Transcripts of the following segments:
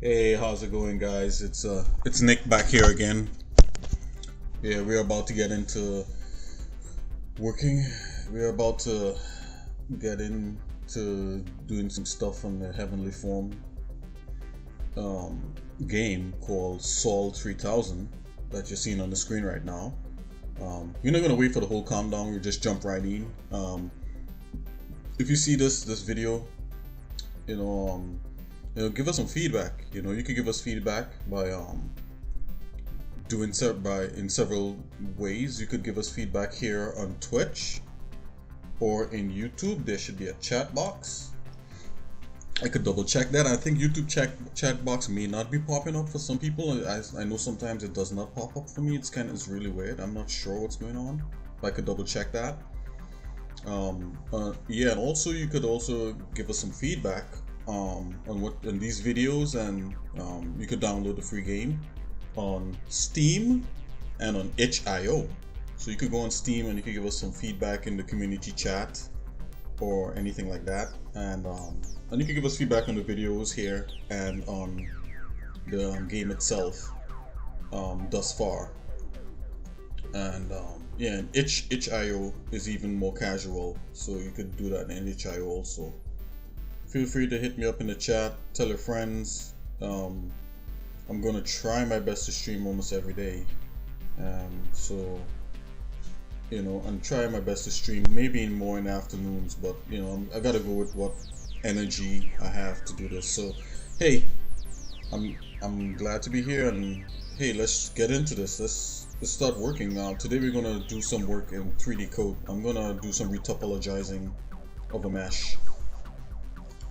Hey, how's it going, guys? It's Nick back here again. Yeah, we're about to get into working. We're about to get into doing some stuff on the Heavenly Form game called Sol 3000 that you're seeing on the screen right now. We're not gonna wait for the whole countdown. We just jump right in. If you see this video, you know, um, give us some feedback. You can give us feedback by in several ways. You could give us feedback here on Twitch or in YouTube. There should be a chat box. I could double check that. I think YouTube chat box may not be popping up for some people. I know sometimes it does not pop up for me. It's really weird. I'm not sure what's going on. But I could double check that. Yeah, and also you could also give us some feedback on these videos, and you could download the free game on Steam and on itch.io. So you could go on Steam and you could give us some feedback in the community chat or anything like that, and you can give us feedback on the videos here and on the game itself thus far. And yeah, and itch.io is even more casual, so you could do that in itch.io also. Feel free to hit me up in the chat, tell your friends. I'm gonna try my best to stream almost every day, so I'm trying my best to stream maybe more in the afternoons, but I gotta go with what energy I have to do this. So hey, I'm glad to be here, and hey, let's get into this. Let's start working now. Today we're gonna do some work in 3D code. I'm gonna do some retopologizing of a mesh.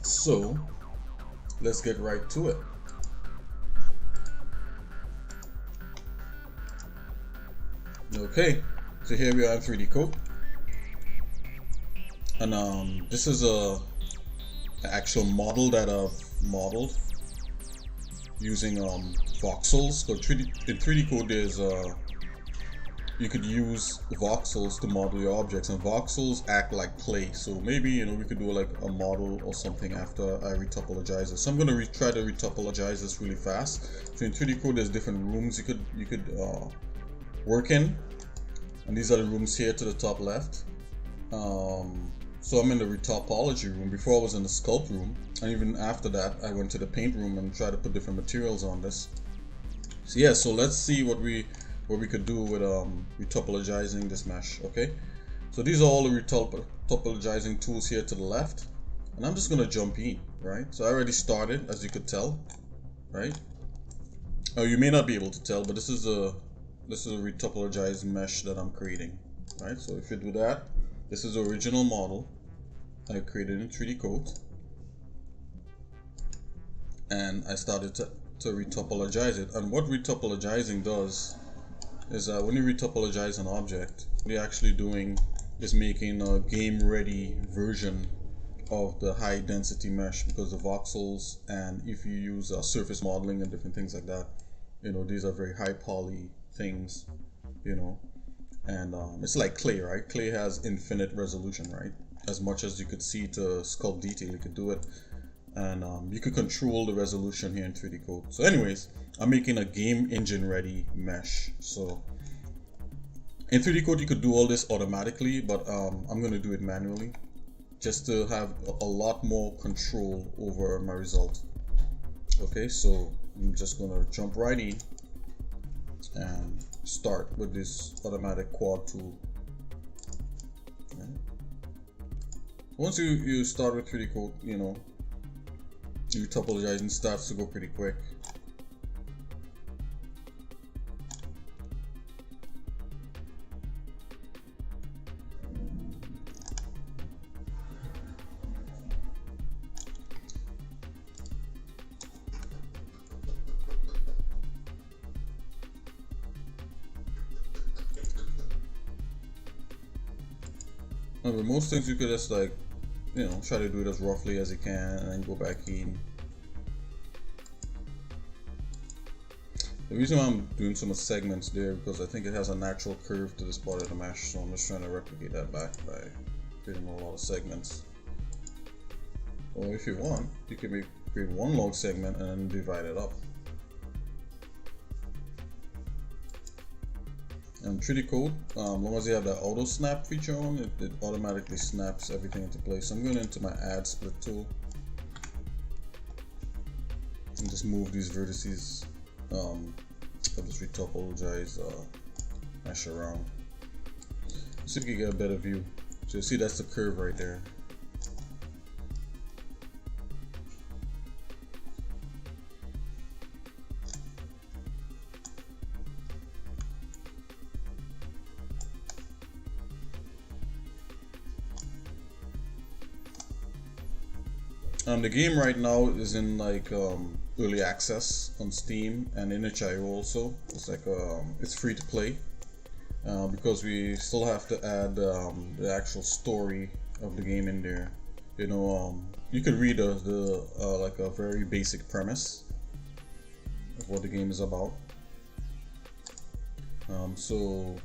So let's get right to it. Okay, so here we are in 3D code, and this is an actual model that I've modeled using voxels. So in 3D code, there's you could use voxels to model your objects, and voxels act like clay. So maybe we could do like a model or something after I retopologize it. So I'm gonna try to retopologize this really fast. So in 3D code, there's different rooms you could work in, and these are the rooms here to the top left. So I'm in the retopology room. Before I was in the sculpt room, and even after that I went to the paint room and tried to put different materials on this. So yeah, so let's see what we could do with retopologizing this mesh. Okay, so these are all the retopologizing tools here to the left, and I'm just gonna jump in, right? So I already started, as you could tell, right? Oh, you may not be able to tell, but this is a retopologized mesh that I'm creating, right? So if you do that, this is the original model I created in 3D code, and I started to retopologize it. And what retopologizing does is that when you retopologize an object, what you're actually doing is making a game ready version of the high density mesh, because the voxels, and if you use surface modeling and different things like that, these are very high poly things, and it's like clay, right? Clay has infinite resolution, right? As much as you could see to sculpt detail, you could do it, and you could control the resolution here in 3D code. So anyways, I'm making a game engine ready mesh. So in 3D code you could do all this automatically, but I'm going to do it manually just to have a lot more control over my result. Okay, so I'm just going to jump right in and start with this automatic quad tool. Okay. Once you start with 3D code, your topologizing starts to go pretty quick. And with most things, you could just try to do it as roughly as you can and then go back in. The reason why I'm doing some segments there, because I think it has a natural curve to this part of the mesh, so I'm just trying to replicate that back by creating a lot of segments. or if you want, you can create one log segment and then divide it up. And 3D code, as long as you have the auto snap feature on, it automatically snaps everything into place. So I'm going into my add split tool and just move these vertices. I'll just retopologize, mesh around. See if you can get a better view. So you see that's the curve right there. The game right now is in like early access on Steam and in itch.io also. It's like it's free to play because we still have to add the actual story of the game in there. You know, you can read the like a very basic premise of what the game is about. So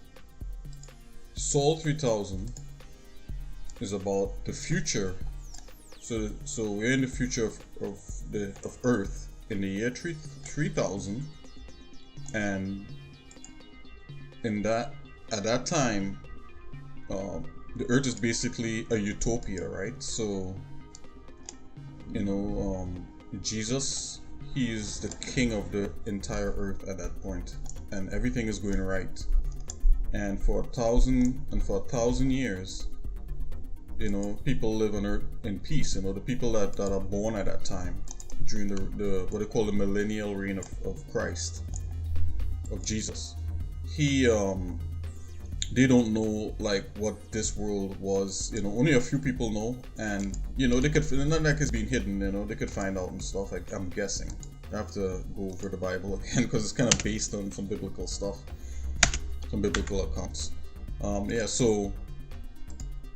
Sol 3000 is about the future. So we're in the future of Earth in the year 3000, and at that time, the Earth is basically a utopia, right? So you know, Jesus, he is the king of the entire Earth at that point, and everything is going right. And for 1,000 years, you know, people live on Earth in peace. You know, the people that are born at that time during the what they call the millennial reign of Christ, of Jesus. He they don't know like what this world was. You know, only a few people know, and you know, they could, not like it's being hidden. You know, they could find out and stuff. Like, I'm guessing. I have to go over the Bible again because it's kind of based on some biblical stuff, some biblical accounts. Yeah, so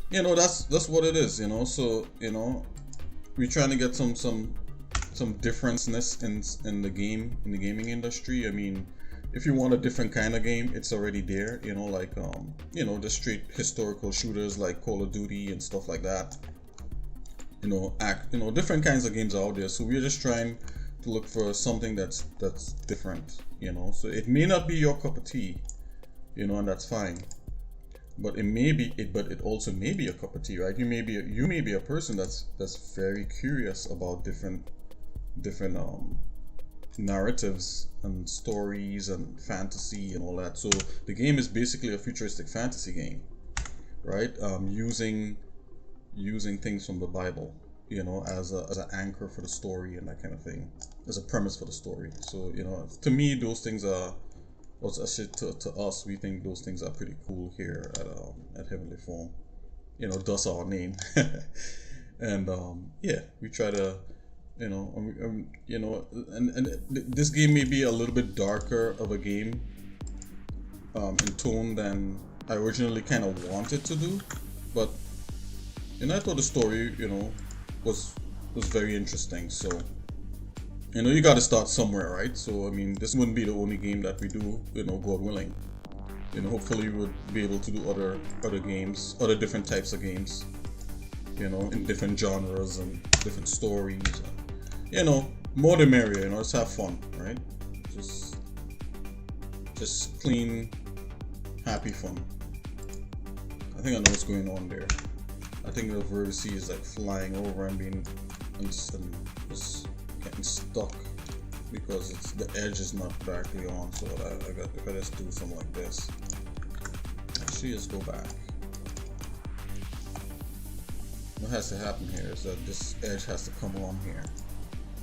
you know, that's what it is, you know. So you know, we're trying to get some differenceness in the gaming industry. I mean, if you want a different kind of game, it's already there, you know, like you know, the straight historical shooters like Call of Duty and stuff like that. You know, different kinds of games are out there. So we're just trying to look for something that's different, you know. So it may not be your cup of tea, you know, and that's fine. But it also may be a cup of tea, right? You may be a person that's very curious about different narratives and stories and fantasy and all that. So the game is basically a futuristic fantasy game, right? Using things from the Bible, you know, as an anchor for the story and that kind of thing, as a premise for the story. So you know, to me, those things are. Well, to us, we think those things are pretty cool here at Heavenlyform. You know, thus our name. And yeah, we try to, you know, you know, and this game may be a little bit darker of a game in tone than I originally kind of wanted to do, but you know, I thought the story, you know, was very interesting. So you know, you got to start somewhere, right? So I mean, this wouldn't be the only game that we do, you know, God willing. You know, hopefully we would be able to do other games, other different types of games, you know, in different genres and different stories. And, you know, more the merrier. You know, let's have fun, right? Just clean, happy fun. I think I know what's going on there. I think the vertice is like flying over and being just getting stuck because the edge is not directly on. So if I just do something like this, actually just go back. What has to happen here is that this edge has to come on here.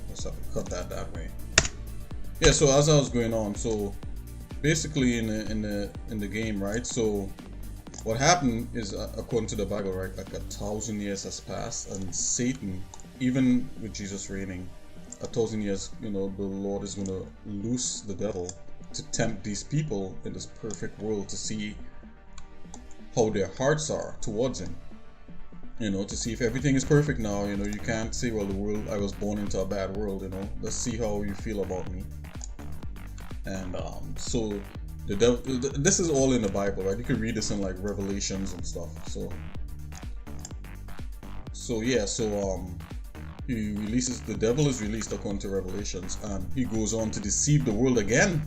Let's have to cut that way. Yeah. So as I was going on, so basically in the game, right? So what happened is, according to the Bible, right, like 1,000 years has passed, and Satan, even with Jesus reigning, 1,000 years, you know, the Lord is going to loose the devil to tempt these people in this perfect world to see how their hearts are towards him. You know, to see if everything is perfect now. You know, you can't say, well, the world, I was born into a bad world, you know, let's see how you feel about me. And so the devil, this is all in the Bible, right? You can read this in like Revelations and stuff. So yeah, so The devil is released according to Revelations, and he goes on to deceive the world again,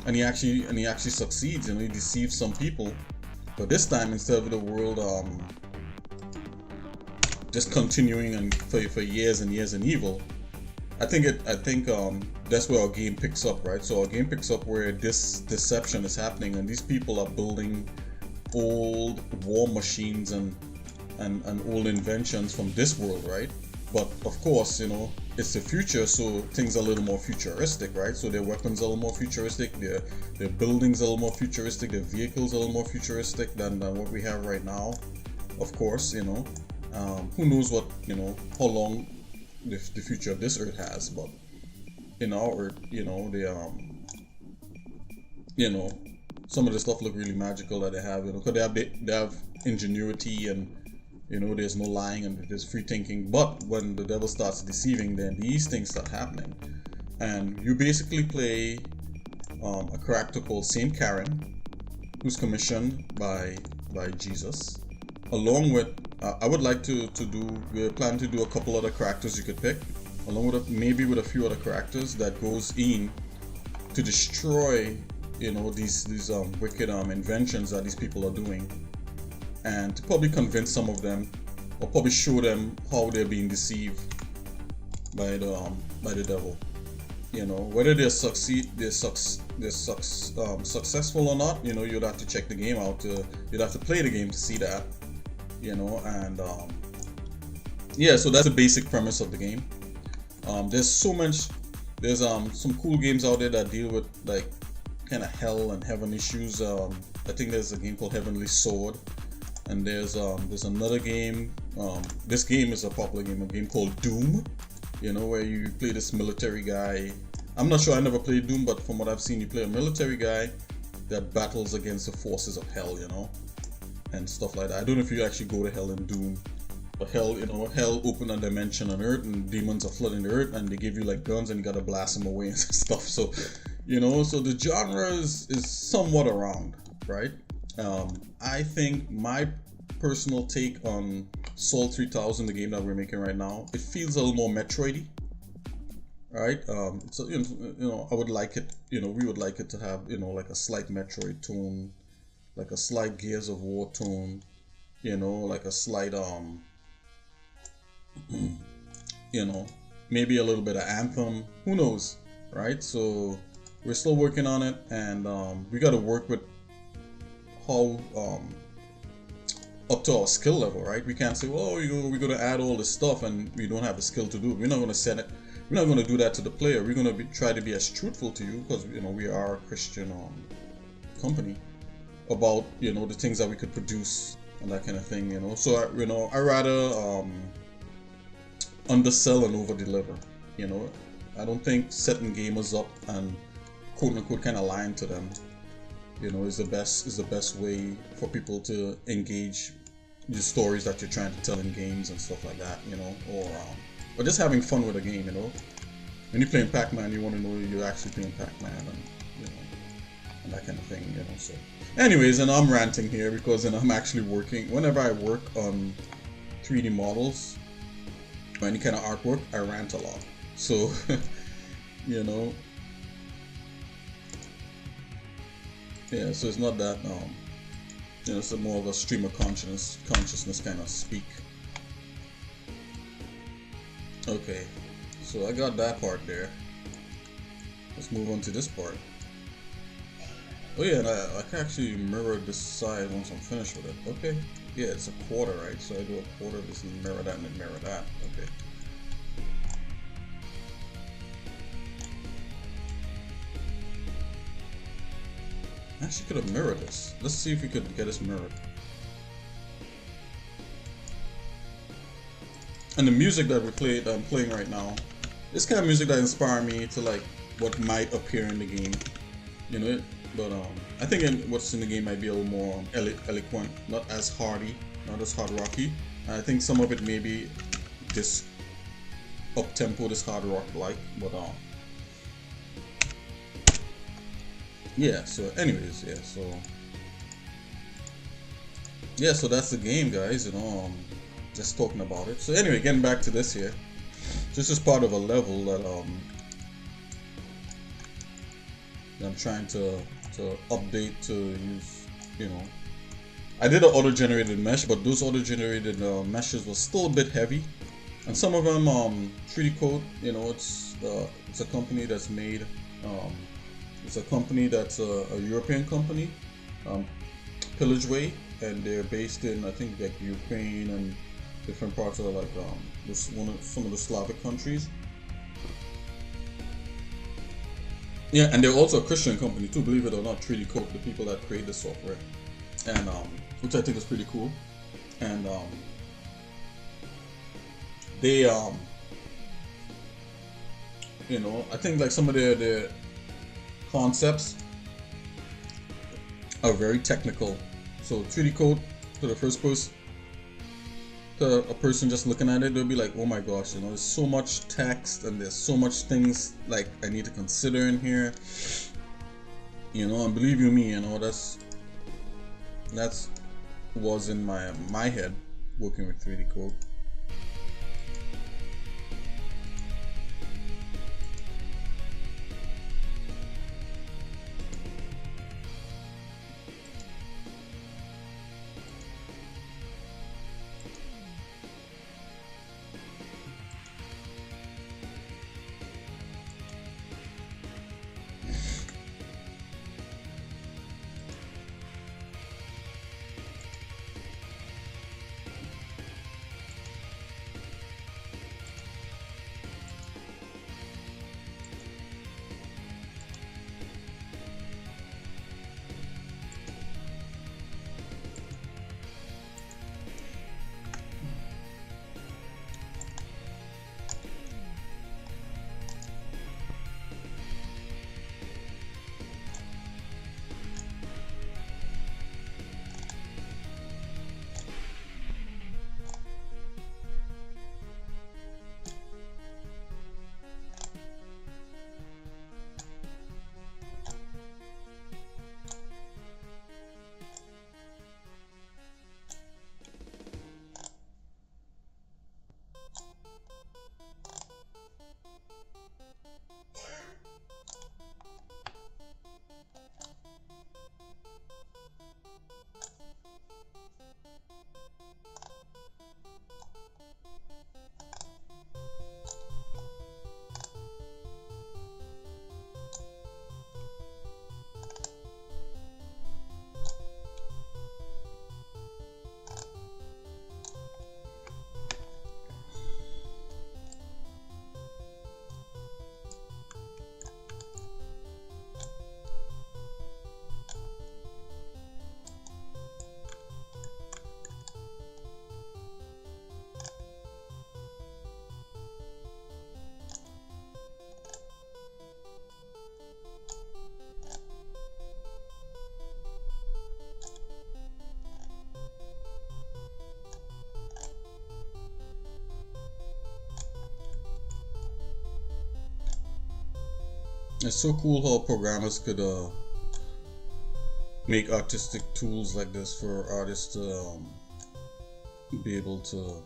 and he actually succeeds. He deceives some people, but this time instead of the world just continuing and for years and years in evil, I think that's where our game picks up, right? So our game picks up where this deception is happening, and these people are building old war machines and old inventions from this world, right? But of course, it's the future, so things are a little more futuristic, right? So their weapons are a little more futuristic, their buildings are a little more futuristic, their vehicles are a little more futuristic than what we have right now. Of course, who knows what, how long the future of this Earth has, but in our Earth, some of the stuff look really magical that they have, because they have ingenuity, and there's no lying and there's free thinking. But when the devil starts deceiving, then these things start happening, and you basically play a character called Saint Karen, who's commissioned by Jesus, along with I would like to do. We're planning to do a couple other characters you could pick, along with maybe with a few other characters that goes in to destroy these wicked inventions that these people are doing, and to probably convince some of them, or probably show them how they're being deceived by the devil. Whether they're successful or not, you'd have to check the game out. You'd have to play the game to see that. And so that's the basic premise of the game. There's some cool games out there that deal with like kind of hell and heaven issues. I think there's a game called Heavenly Sword, and there's another game. This game is a popular game, a game called Doom. Where you play this military guy. I'm not sure, I never played Doom, but from what I've seen, you play a military guy that battles against the forces of hell, and stuff like that. I don't know if you actually go to hell in Doom, but hell open a dimension on Earth, and demons are flooding the Earth, and they give you like guns, and you gotta blast them away and stuff. So, so the genre is somewhat around, right? I think my personal take on Soul 3000, the game that we're making right now, it feels a little more Metroidy, right? So I would like it. We would like it to have like a slight Metroid tone, like a slight Gears of War tone, like a slight maybe a little bit of Anthem. Who knows, right? So we're still working on it, and we got to work with how up to our skill level, right? We can't say, well, we're going to add all this stuff and we don't have the skill to do it. We're not going to set it. We're not going to do that to the player. We're going to try to be as truthful to you, because we are a Christian company, about the things that we could produce and that kind of thing. So I rather undersell and over deliver. I don't think setting gamers up and quote unquote kind of lying to them is the best way for people to engage the stories that you're trying to tell in games and stuff like that, or just having fun with a game. When you're playing Pac-Man, you want to know you're actually playing Pac-Man, and and that kind of thing. So anyways, and I'm ranting here because I'm actually working. Whenever I work on 3D models or any kind of artwork, I rant a lot. So yeah, so it's not that it's more of a stream of consciousness kind of speak. Okay, so I got that part there. Let's move on to this part. Oh yeah, and I can actually mirror this side once I'm finished with it. Okay, yeah, it's a quarter, right? So I do a quarter, this and mirror that, and then mirror that. Okay. I actually could have mirrored this. Let's see if we could get this mirrored. And the music that I'm playing right now, this kind of music that inspired me to like what might appear in the game, But I think what's in the game might be a little more eloquent, not as hardy, not as hard rocky. And I think some of it may be this up tempo, this hard rock like, but yeah. So anyways, so that's the game, guys. Just talking about it. So anyway, getting back to this here. This is part of a level that I'm trying to update to use, you know. I did an auto-generated mesh, but those auto-generated meshes were still a bit heavy, and some of them 3D Code, you know, it's a company that's made it's a company that's a European company, um, Pillageway, and they're based in, I think, like Ukraine and different parts of like some of the Slavic countries. Yeah, and they're also a Christian company too, believe it or not. 3D Code, the people that create the software, and which I think is pretty cool. And they you know, I think like some of their concepts are very technical. So 3D Code, to the first person, to a person just looking at it, they'll be like, oh my gosh, you know, there's so much text and there's so much things like I need to consider in here. You know, and believe you me, you know, that's was in my head working with 3D Code. It's so cool how programmers could make artistic tools like this for artists to be able to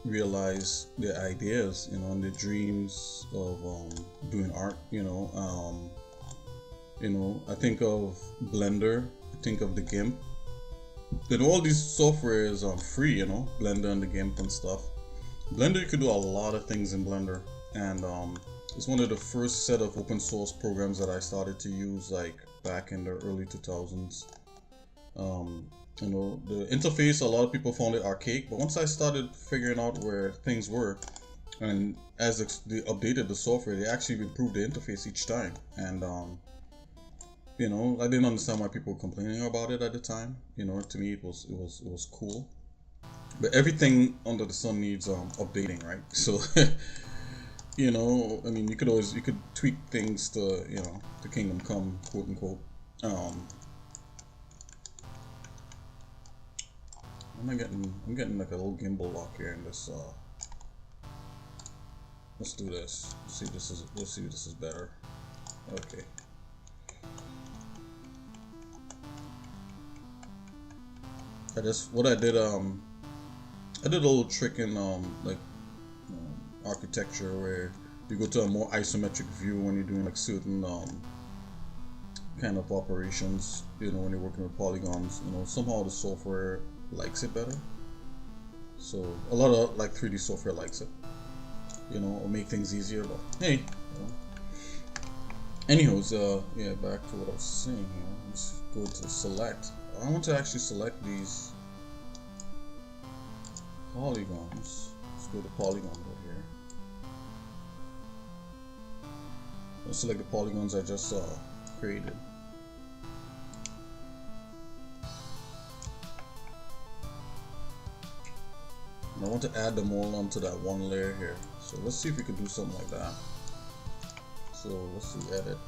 realize their ideas, you know, and their dreams of doing art. You know, I think of Blender, I think of the GIMP. Then all these softwares are free, you know, Blender and the GIMP and stuff. Blender, you could do a lot of things in Blender, and it's one of the first set of open source programs that I started to use like back in the early 2000s. You know, the interface, a lot of people found it archaic, but once I started figuring out where things were, and as they updated the software, they actually improved the interface each time. And you know, I didn't understand why people were complaining about it at the time. You know, to me, it was cool. But everything under the sun needs updating, right? So you know, I mean, you could tweak things to, you know, the kingdom come, quote unquote. I'm getting like a little gimbal lock here in this. Let's do this. Let's see if this is better. Okay. What I did I did a little trick in like architecture where you go to a more isometric view when you're doing like certain kind of operations, you know, when you're working with polygons, you know, somehow the software likes it better. So a lot of like 3D software likes it, you know, or make things easier, but hey, you know. Anyways, yeah, back to what I was saying here. Let's go to select. I want to actually select these polygons. Let's go to polygon over here. Let's select the polygons I just created. And I want to add them all onto that one layer here. So let's see if we can do something like that. So let's see, edit.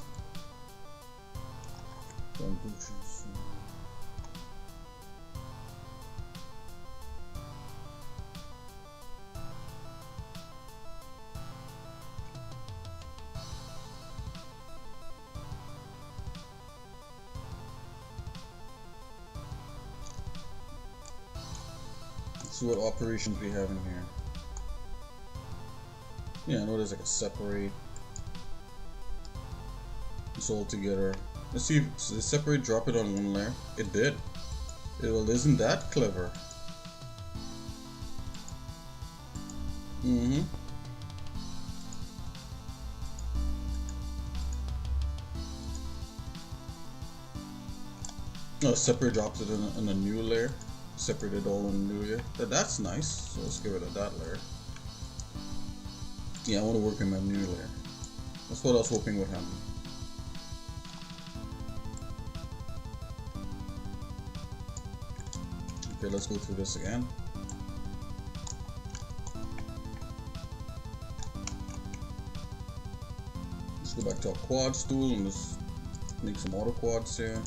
See what operations we have in here. Yeah, I know there's like a separate. It's all together. Let's see if the separate drop it on one layer. It did. Well, isn't that clever? Oh, separate drops it in a new layer. Separate it all in a new layer. That's nice. So let's get rid of that layer. Yeah, I want to work in my new layer. That's what I was hoping would happen. Okay, let's go through this again. Let's go back to our quads tool and just make some auto quads here.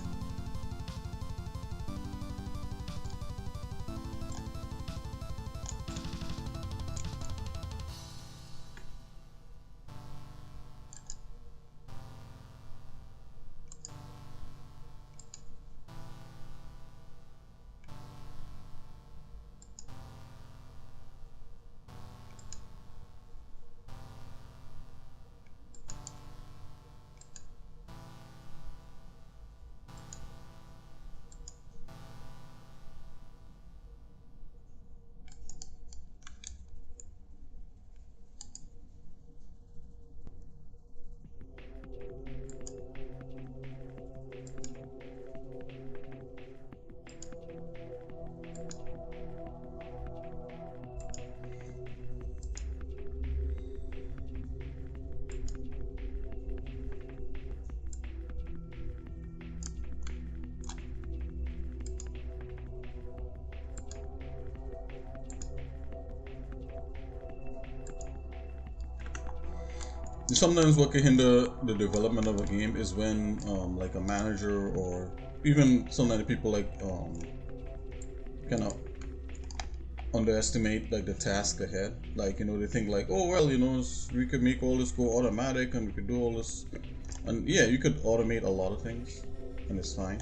Sometimes what can hinder the development of a game is when like a manager or even sometimes people like kind of underestimate like the task ahead. Like, you know, they think like, oh well, you know, we could make all this go automatic and we could do all this, and yeah, you could automate a lot of things and it's fine,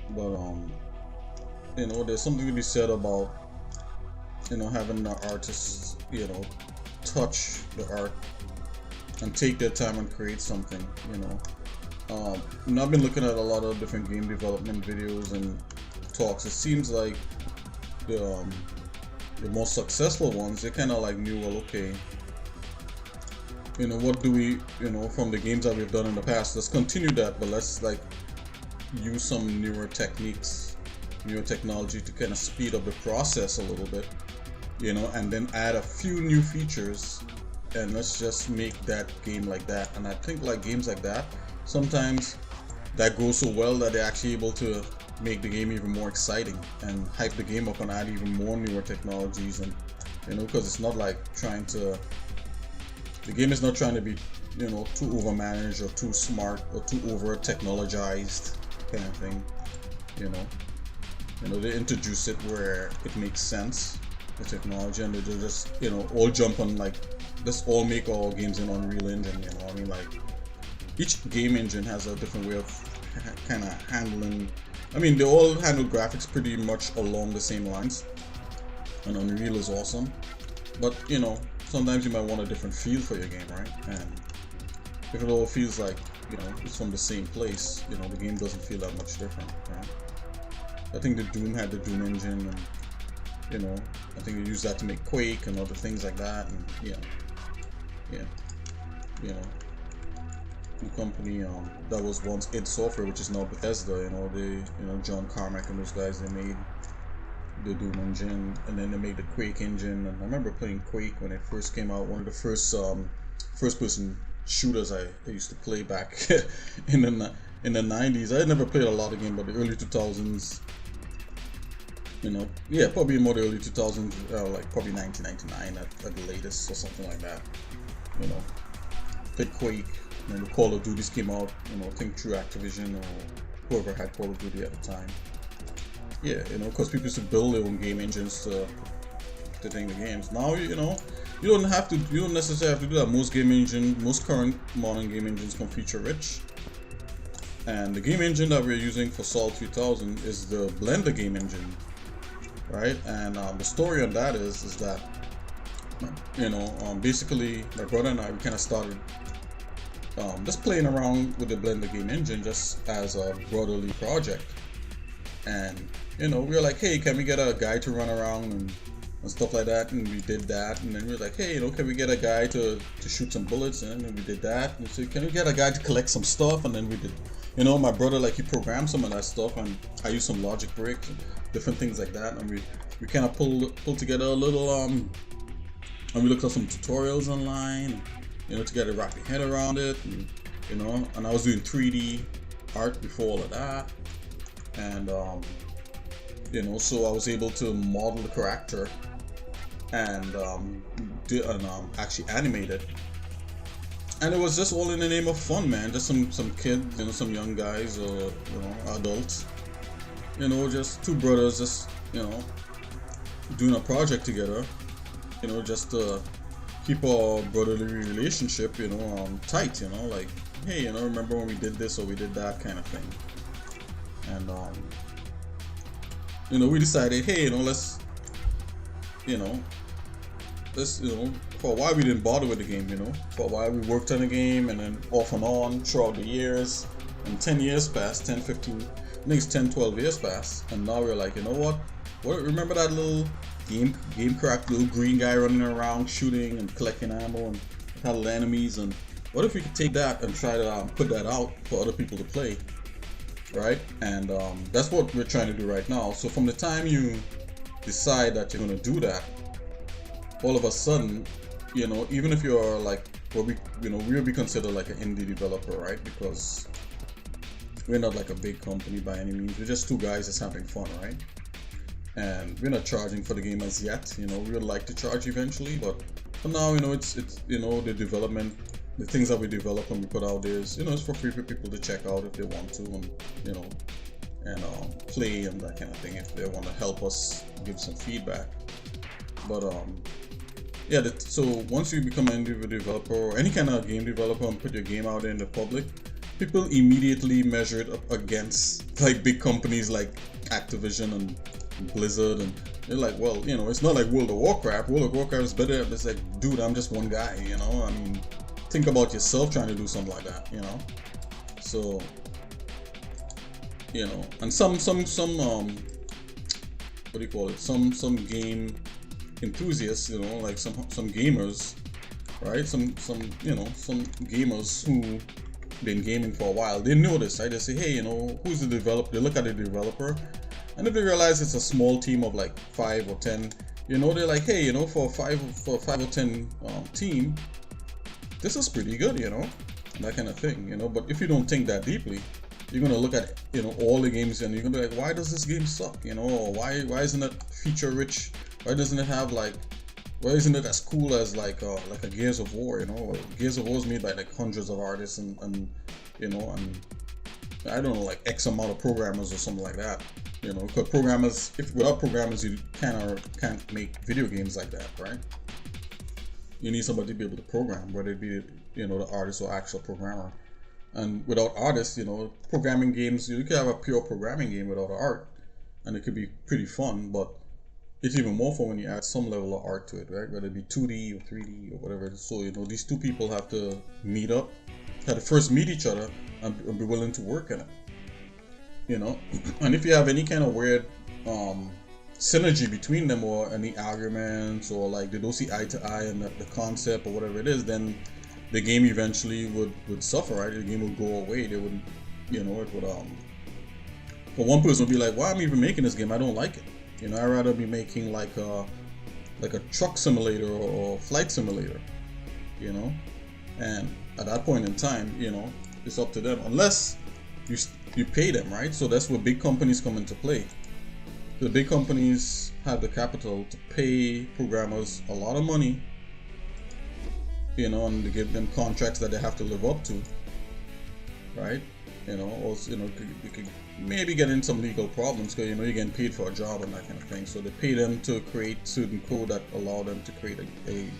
but you know, there's something to be said about, you know, having the artists, you know, touch the art and take their time and create something, you know. And I've been looking at a lot of different game development videos and talks. It seems like the most successful ones, they kind of like knew, well, okay, you know, what do we, you know, from the games that we've done in the past, let's continue that, but let's like use some newer techniques, newer technology to kind of speed up the process a little bit, you know, and then add a few new features and let's just make that game like that. And I think like games like that, sometimes that goes so well that they're actually able to make the game even more exciting and hype the game up and add even more newer technologies. And you know, because it's not like trying to, the game is not trying to be, you know, too over managed or too smart or too over technologized kind of thing. You know, they introduce it where it makes sense, the technology, and they just, you know, all jump on like, let's all make all games in Unreal Engine, you know. I mean, like, each game engine has a different way of kind of handling. I mean, they all handle graphics pretty much along the same lines, and Unreal is awesome. But you know, sometimes you might want a different feel for your game, right? And if it all feels like, you know, it's from the same place, you know, the game doesn't feel that much different, right? I think the Doom had the Doom engine, and you know, I think they used that to make Quake and other things like that, and yeah, you know, the company that was once id Software, which is now Bethesda, you know, John Carmack and those guys, they made the Doom engine, and then they made the Quake engine. And I remember playing Quake when it first came out, one of the first person shooters I used to play back in the 90s. I had never played a lot of games, but the early 2000s, you know, yeah, probably more the early 2000s, like probably 1999 at the latest or something like that, you know. Played Quake, and then the Call of Duties came out, you know, I think through Activision or whoever had Call of Duty at the time. Yeah, you know, because people used to build their own game engines to think the games. Now, you know, you don't necessarily have to do that. Most current modern game engines come feature rich. And the game engine that we're using for Sol 3000 is the Blender game engine, right? And the story on that is that, you know, basically my brother and I, we kind of started just playing around with the Blender game engine just as a brotherly project. And you know, we were like, hey, can we get a guy to run around and stuff like that? And we did that. And then we were like, hey, you know, can we get a guy to shoot some bullets? And then we did that. And so, can we get a guy to collect some stuff? And then we did, you know, my brother, like, he programmed some of that stuff, and I used some logic breaks and different things like that. And we kind of pulled together a little and we looked at some tutorials online, you know, to get a wrap your head around it. And, you know, and I was doing 3D art before all of that. And you know, so I was able to model the character and actually animate it. And it was just all in the name of fun, man. Just some kids, you know, some young guys, or you know, adults, you know, just two brothers, just, you know, doing a project together, you know, just to keep our brotherly relationship, you know, tight, you know, like, hey, you know, remember when we did this or we did that kind of thing. And you know, we decided, hey, you know, let's, you know, for a while we didn't bother with the game, you know. For a while we worked on the game, and then off and on throughout the years, and 10 years passed, 10, 15, I think it's 10, 12 years passed, and now we're like, you know what, remember that little game crack, little green guy running around shooting and collecting ammo and had little enemies, and what if we could take that and try to put that out for other people to play? Right? And that's what we're trying to do right now. So from the time you decide that you're going to do that, all of a sudden, you know, even if you're like, well, we'll be considered like an indie developer, right? Because we're not like a big company by any means. We're just two guys that's having fun, right? And we're not charging for the game as yet. You know, we would like to charge eventually, but for now, you know, it's you know, the development, the things that we develop and we put out there is, you know, it's for free for people to check out if they want to, and you know, and play and that kind of thing if they want to help us give some feedback. But yeah, so once you become an individual developer or any kind of game developer and put your game out there in the public, people immediately measure it up against like big companies like Activision and Blizzard, and they're like, well, you know, it's not like World of Warcraft. World of Warcraft is better. It's like, dude, I'm just one guy, you know. I mean, think about yourself trying to do something like that, you know. So, you know, and some what do you call it? Some game enthusiasts, you know, like some gamers, right? Some you know, some gamers who been gaming for a while, they notice, right? They say, hey, you know, who's the developer? They look at the developer, and if they realize it's a small team of like 5 or 10, you know, they're like, hey, you know, for a 5 or 10 team, this is pretty good, you know, that kind of thing, you know. But if you don't think that deeply, you're gonna look at, you know, all the games and you're gonna be like, why does this game suck, you know, or why isn't it feature rich? Why doesn't it have like, why isn't it as cool as like a Gears of War, you know? Gears of War is made by like hundreds of artists and you know, and I don't know, like X amount of programmers or something like that, you know, because programmers, without programmers you can't make video games like that, right? You need somebody to be able to program, whether it be, you know, the artist or actual programmer. And without artists, you know, programming games, you could have a pure programming game without art, and it could be pretty fun, but it's even more fun when you add some level of art to it, right? Whether it be 2D or 3D or whatever it is. So, these two people have to meet up, have to first meet each other and be willing to work in it. And if you have any kind of weird synergy between them, or any arguments, or like they don't see eye to eye in the concept or whatever it is, then the game eventually would suffer, right? The game would go away. They wouldn't, it would for one person would be like, why am I even making this game? I don't like it. I'd rather be making like a truck simulator or flight simulator, and at that point in time, it's up to them, unless you pay them, right? So that's where big companies come into play. The big companies have the capital to pay programmers a lot of money, and to give them contracts that they have to live up to, right? Also, you could maybe get in some legal problems because you're getting paid for a job and that kind of thing. So they pay them to create certain code that allow them to create a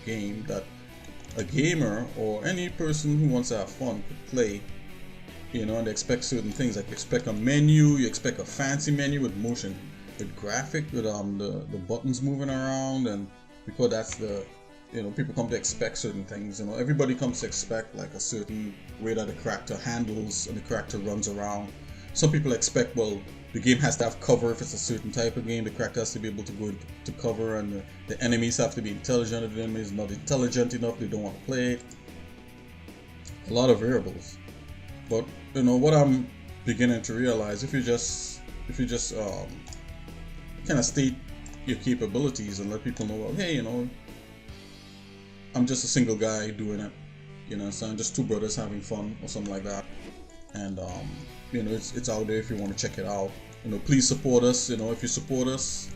game that a gamer or any person who wants to have fun could play. And they expect certain things, like you expect a menu, you expect a fancy menu with motion, with graphic, with the buttons moving around, and because that's the people come to expect certain things. Everybody comes to expect like a certain way that the character handles and the character runs around. Some people expect, well, the game has to have cover. If it's a certain type of game, the character has to be able to go into cover, and the enemies have to be intelligent. If the enemy is not intelligent enough, they don't want to play it. A lot of variables. But what I'm beginning to realize, if you just kind of state your capabilities and let people know, well, hey, I'm just a single guy doing it, so I'm just two brothers having fun or something like that, and it's out there if you want to check it out. Please support us. If you support us,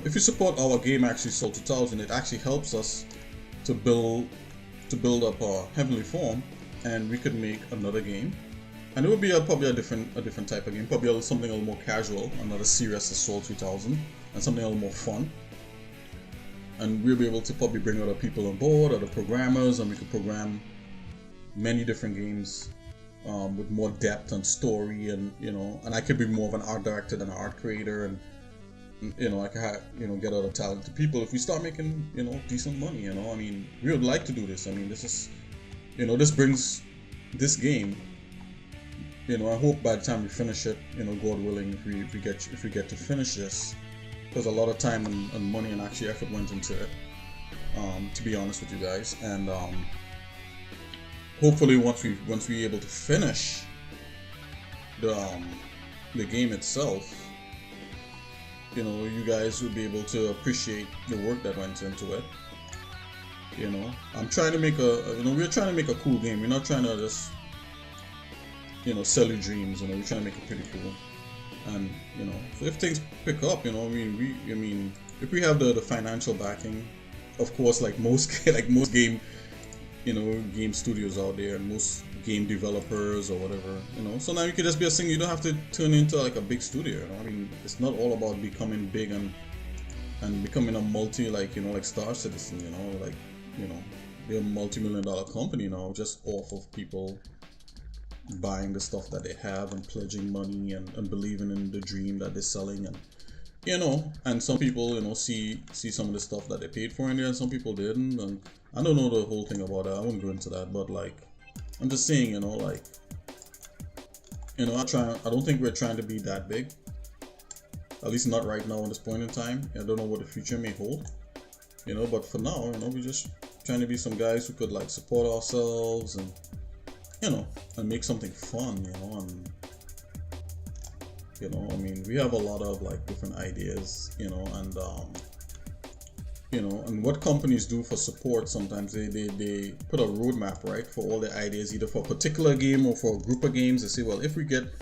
if you support our game, actually Soul 2000, it actually helps us to build up Heavenlyform, and we could make another game, and it would be probably a different type of game, probably something a little more casual, not as serious as Soul 2000, and something a little more fun. And we'll be able to probably bring other people on board, other programmers, and we could program many different games with more depth and story, and and I could be more of an art director than an art creator, and I could get other talented people if we start making decent money. I mean, we would like to do this. I mean, this is this brings this game. I hope by the time we finish it, God willing, if we get to finish this, because a lot of time and money and actually effort went into it, to be honest with you guys, and hopefully once we're able to finish the game itself, you guys will be able to appreciate the work that went into it. I'm trying to make we're trying to make a cool game. We're not trying to just sell you dreams. We're trying to make it pretty cool. And so if things pick up, I mean, if we have the financial backing, of course, like most game studios out there, and most game developers or whatever, so now you can just be a singer. You don't have to turn into like a big studio. I mean, it's not all about becoming big and becoming a multi, like Star Citizen. They're a multi-million-dollar company now, just off of people buying the stuff that they have and pledging money and believing in the dream that they're selling, and and some people see some of the stuff that they paid for in there, and some people didn't, and I don't know the whole thing about that. I won't go into that, but like, I'm just saying, I don't think we're trying to be that big, at least not right now at this point in time. I don't know what the future may hold, but for now, we're just trying to be some guys who could like support ourselves and and make something fun, and I mean, we have a lot of like different ideas, and and what companies do for support, sometimes they put a roadmap, right, for all the ideas, either for a particular game or for a group of games. They say, well, if we get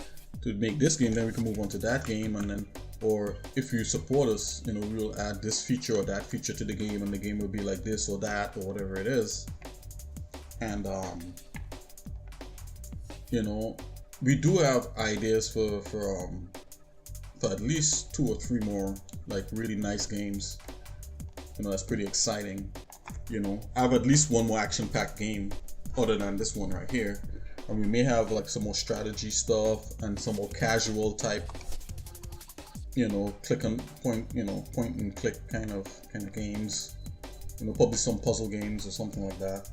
to make this game, then we can move on to that game, and then, or if you support us, we'll add this feature or that feature to the game, and the game will be like this or that or whatever it is. And we do have ideas for at least 2 or 3 more like really nice games. That's pretty exciting. I have at least one more action-packed game other than this one right here, and we may have like some more strategy stuff and some more casual type click and point, point and click kind of games. Probably some puzzle games or something like that.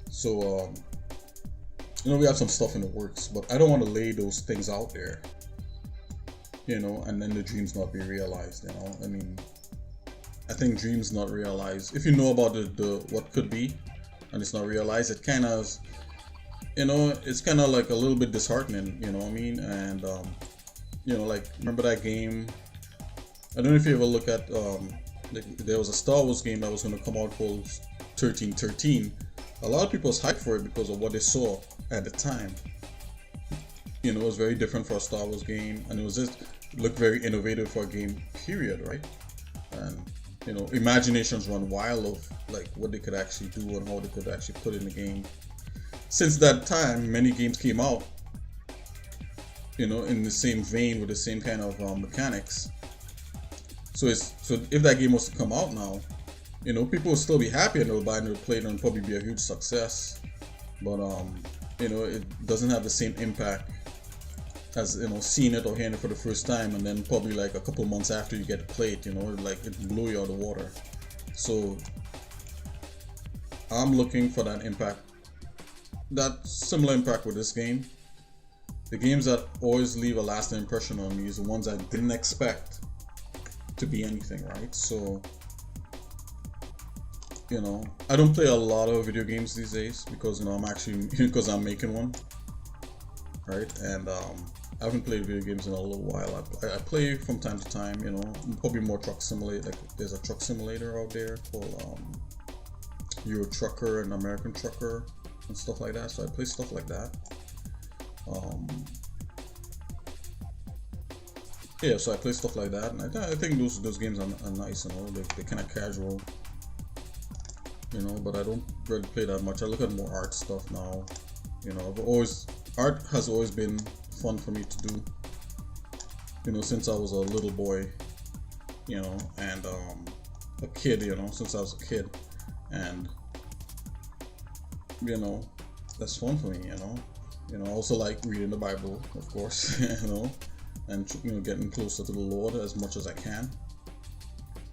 So we have some stuff in the works, but I don't want to lay those things out there, and then the dreams not be realized. I mean, I think dreams not realized, if you know about the what could be and it's not realized, it kind of, it's kind of like a little bit disheartening, what I mean? And like, remember that game, I don't know if you ever look at there was a Star Wars game that was going to come out called 1313. A lot of people was hyped for it because of what they saw at the time. It was very different for a Star Wars game, and it was just looked very innovative for a game, period, right? And imaginations run wild of like what they could actually do and how they could actually put in the game. Since that time, many games came out, in the same vein with the same kind of mechanics. So if that game was to come out now, people will still be happy and they'll buy and they'll play it and probably be a huge success. But it doesn't have the same impact as seeing it or hearing it for the first time, and then probably like a couple months after you get to play it, like it blew you out of the water. So I'm looking for that impact, that similar impact with this game. The games that always leave a lasting impression on me is the ones I didn't expect to be anything, right? So I don't play a lot of video games these days because I'm actually because I'm making one, right? And I haven't played video games in a little while. I play from time to time, probably more truck simulator. Like there's a truck simulator out there called Euro Trucker and American Trucker and stuff like that. So I play stuff like that. Yeah, so I play stuff like that, and I think those games are nice, they're kind of casual, but I don't really play that much. I look at more art stuff now, art has always been fun for me to do, since I was a little boy, and a kid, since I was a kid, and that's fun for me, I also like reading the Bible, of course, and getting closer to the Lord as much as I can,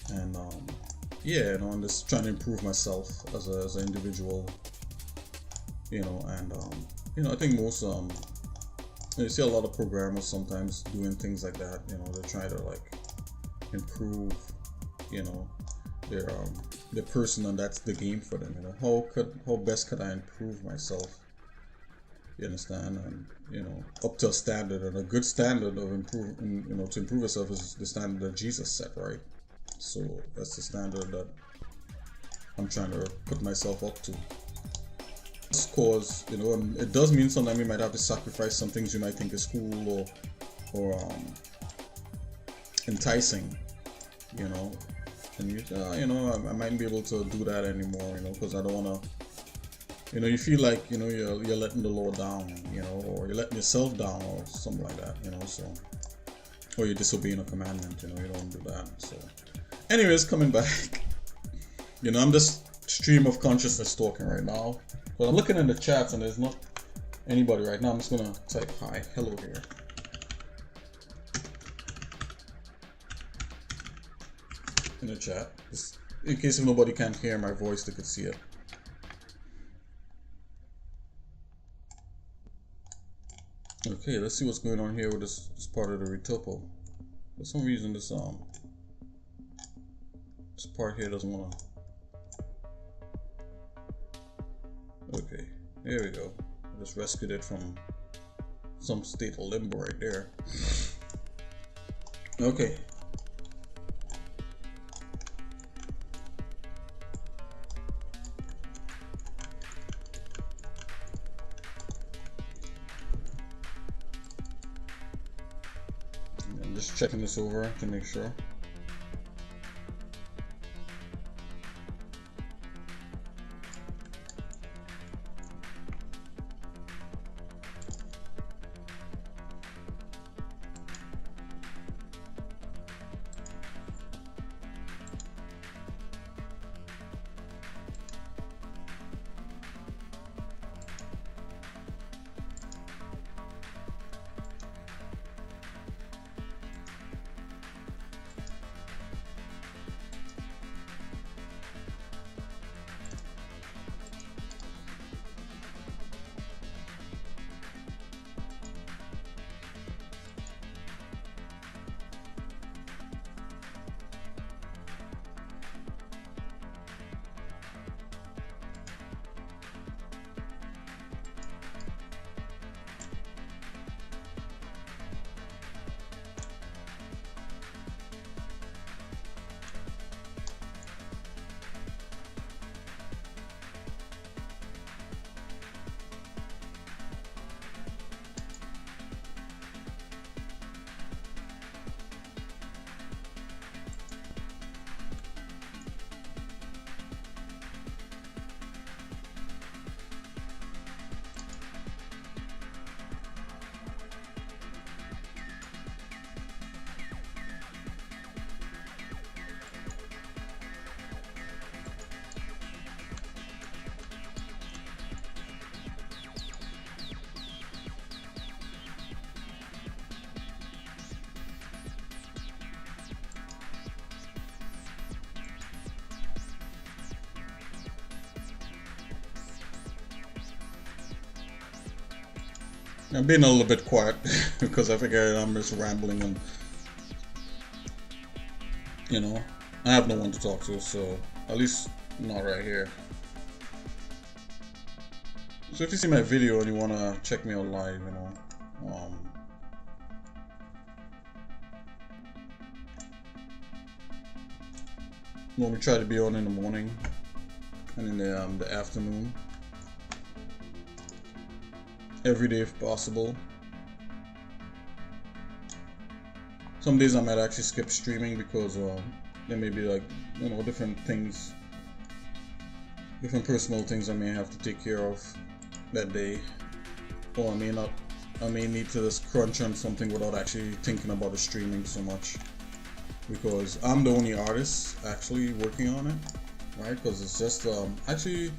and yeah, I'm just trying to improve myself as an individual, and I think most you see a lot of programmers sometimes doing things like that. They're trying to like improve, their person, and that's the game for them. How best could I improve myself? You understand? And up to a standard, and a good standard of improve, to improve yourself is the standard that Jesus set, right? So that's the standard that I'm trying to put myself up to. Cause it does mean sometimes you might have to sacrifice some things you might think is cool or enticing, and I mightn't be able to do that anymore, because I don't want to, you feel like you're letting the Lord down, or you're letting yourself down or something like that, so, or you're disobeying a commandment, you don't do that. So anyways, coming back, I'm just stream of consciousness talking right now. But I'm looking in the chats and there's not anybody right now. I'm just gonna type hi, hello here. In the chat. Just in case if nobody can hear my voice, they could see it. Okay, let's see what's going on here with this part of the retopo. For some reason this part here doesn't wanna. Okay, there we go. I just rescued it from some state of limbo right there. Okay. I'm just checking this over to make sure. I'm being a little bit quiet because I figure I'm just rambling and, you know, I have no one to talk to, so at least not right here. So if you see my video and you wanna check me out live, you know, we try to be on in the morning and in the afternoon, every day if possible. Some days I might actually skip streaming because there may be, like, you know, different things, different personal things I may have to take care of that day, or I may need to just crunch on something without actually thinking about the streaming so much, because I'm the only artist actually working on it, right? Because it's just actually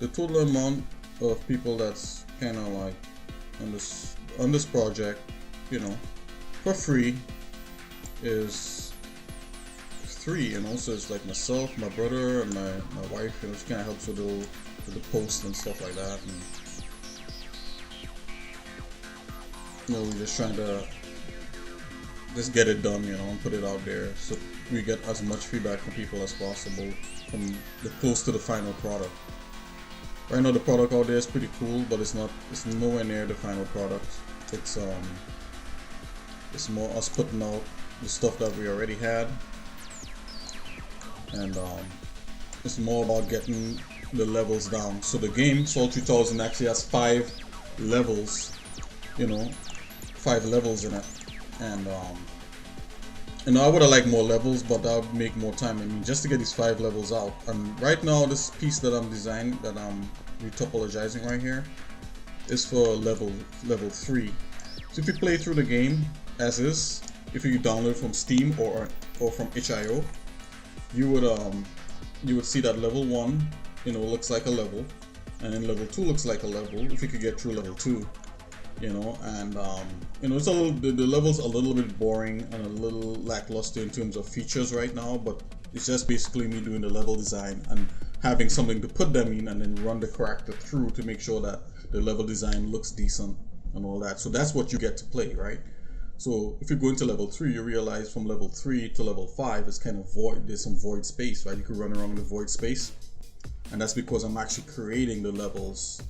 the total amount of people that's kind of like on this project, you know, for free is 3, you know. So it's like myself, my brother, and my wife, you know. She kind of helps with the posts and stuff like that, and you know, we're just trying to just get it done, you know, and put it out there so we get as much feedback from people as possible from close to the final product. Right now the product out there is pretty cool, but it's nowhere near the final product. It's more us putting out the stuff that we already had, and it's more about getting the levels down. So the game Soul 3000 actually has 5 levels, you know, 5 levels in it, and you know, I would have liked more levels, but that would make more time. I mean, just to get these 5 levels out. And right now, this piece that I'm designing, that I'm retopologizing right here, is for level 3. So if you play through the game as is, if you download from Steam or from itch.io, you would see that level 1, you know, looks like a level, and then level 2 looks like a level. If you could get through level 2. You know, and you know, it's the level's a little bit boring and a little lackluster in terms of features right now, but it's just basically me doing the level design and having something to put them in, and then run the character through to make sure that the level design looks decent and all that. So that's what you get to play, right? So if you go into level 3, you realize from level 3 to level 5 it's kind of void. There's some void space, right? You could run around in the void space, and that's because I'm actually creating the levels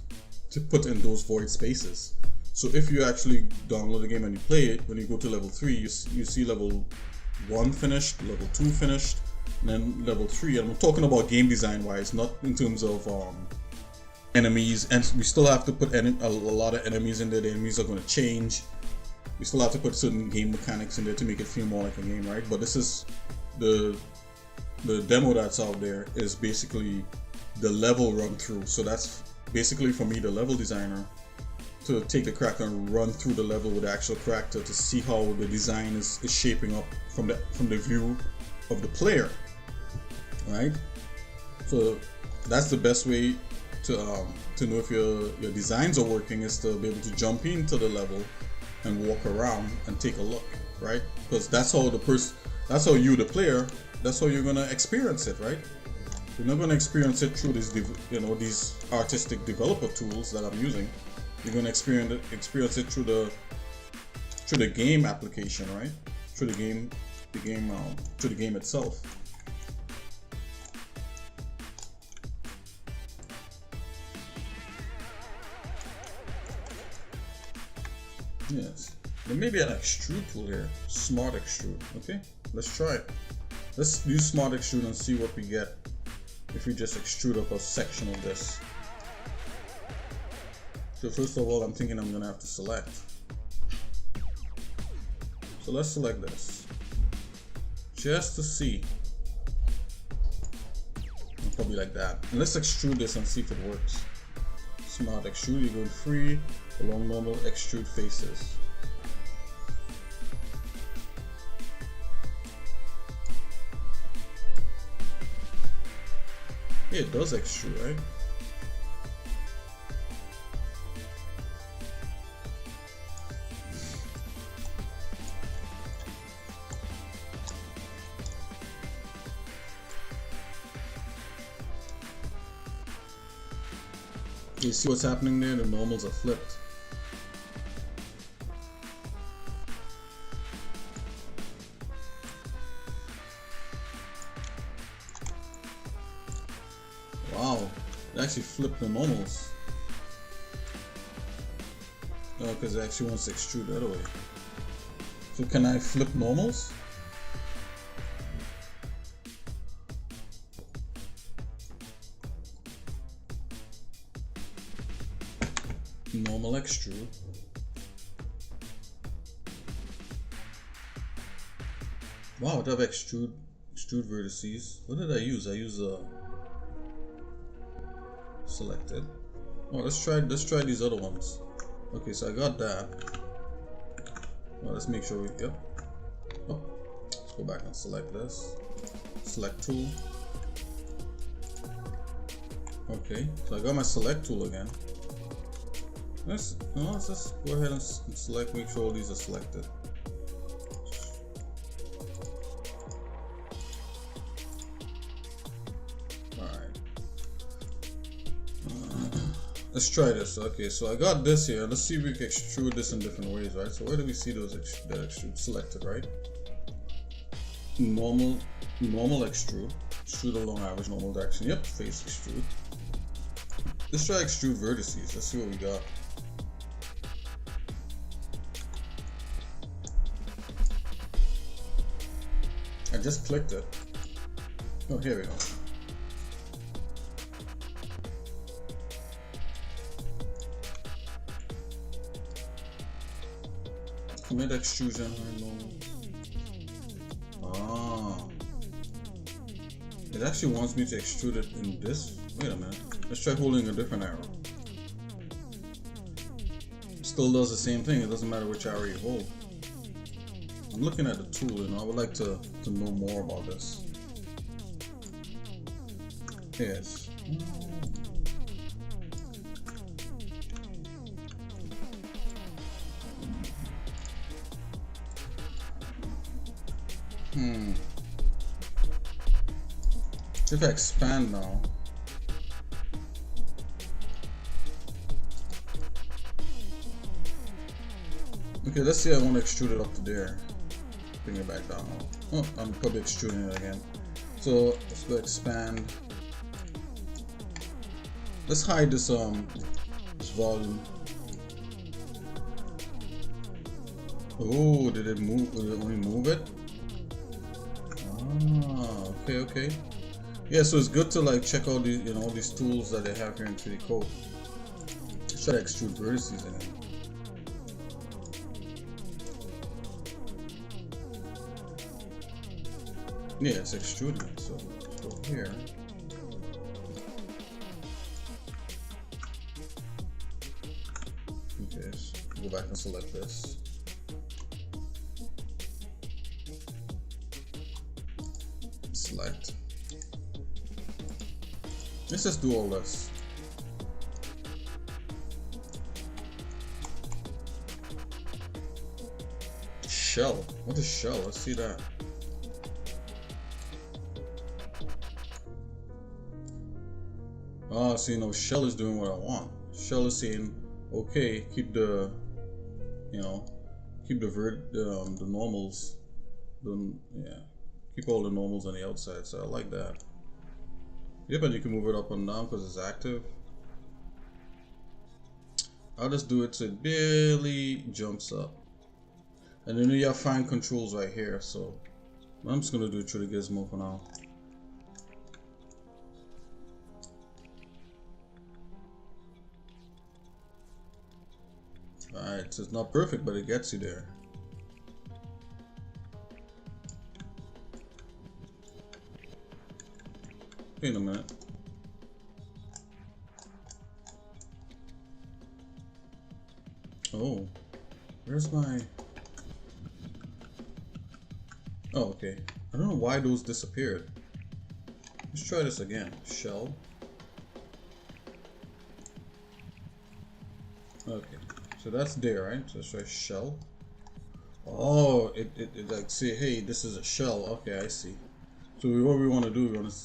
to put in those void spaces. So if you actually download the game and you play it, when you go to level 3, you see level 1 finished, level 2 finished, and then level 3. And I'm talking about game design wise, not in terms of enemies. And we still have to put a lot of enemies in there. The enemies are going to change. We still have to put certain game mechanics in there to make it feel more like a game, right? But this is the demo that's out there is basically the level run through. So that's basically, for me, the level designer, to take the character and run through the level with the actual character to see how the design is shaping up from the view of the player, right? So that's the best way to know if your designs are working, is to be able to jump into the level and walk around and take a look, right? Because that's how you, the player, that's how you're gonna experience it, right? You're not gonna experience it through these artistic developer tools that I'm using. You're gonna experience it through the game application, right? Through the game itself. Yes. There may be an extrude tool here. Smart extrude. Okay, let's try it. Let's use smart extrude and see what we get if we just extrude up a section of this. So first of all, I'm thinking I'm gonna have to select. So let's select this, just to see. Probably like that. And let's extrude this and see if it works. Smart extrude, you go free along normal extrude faces. Yeah, it does extrude, right? You see what's happening there? The normals are flipped. actually flip the normals. Oh, because it actually wants to extrude the other way. So can I flip normals? Normal extrude. Wow, I have extrude vertices. What did I use? I use selected. Oh, let's try these other ones. Okay, so I got that. Well, let's make sure we yep. Oh, let's go back and select this. Select tool. Okay, so I got my select tool again. Let's just go ahead and select. Make sure all these are selected. Let's try this. Okay, so I got this here. Let's see if we can extrude this in different ways, right? So where do we see those that extrude selected, right? Normal extrude. Extrude along average normal direction. Yep, face extrude. Let's try extrude vertices. Let's see what we got. I just clicked it. Oh, here we go. Commit extrusion. Ah, it actually wants me to extrude it in this. Wait a minute. Let's try holding a different arrow. It still does the same thing. It doesn't matter which arrow you hold. I'm looking at the tool, you know. I would like to know more about this. Yes. If I expand now. Okay, let's see. I want to extrude it up to there. Bring it back down. Oh, I'm probably extruding it again. So let's go expand. Let's hide this volume. Oh, did it move? Did it only move it? Ah, okay. Yeah, so it's good to like check out these, all these tools that they have here in 3D Code. Let's try to extrude vertices again. Yeah, it's extruding. So let's go here. Okay, so go back and select this. Select. Let's just do all this. Shell. What is shell? Let's see that. Ah, so shell is doing what I want. Shell is saying, okay, keep the, keep the normals, keep all the normals on the outside. So I like that. Yep, and you can move it up and down because it's active. I'll just do it so it barely jumps up. And then you have fine controls right here. So I'm just gonna do it through the gizmo for now. Alright, so it's not perfect, but it gets you there. Wait a minute. Oh, where's my... Oh, okay. I don't know why those disappeared. Let's try this again. Shell. Okay, so that's there, right? So let's try shell. Oh, it like say, hey, this is a shell. Okay, I see. So what we want to do, we want to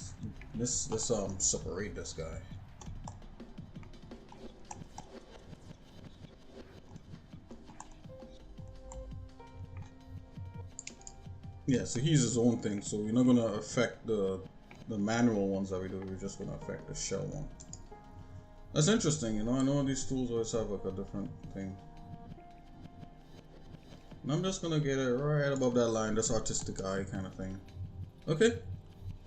let's separate this guy. Yeah, so he's his own thing. So we're not gonna affect the manual ones that we do. We're just gonna affect the shell one. That's interesting, you know. I know these tools always have like a different thing. And I'm just gonna get it right above that line, this artistic eye kind of thing. Okay,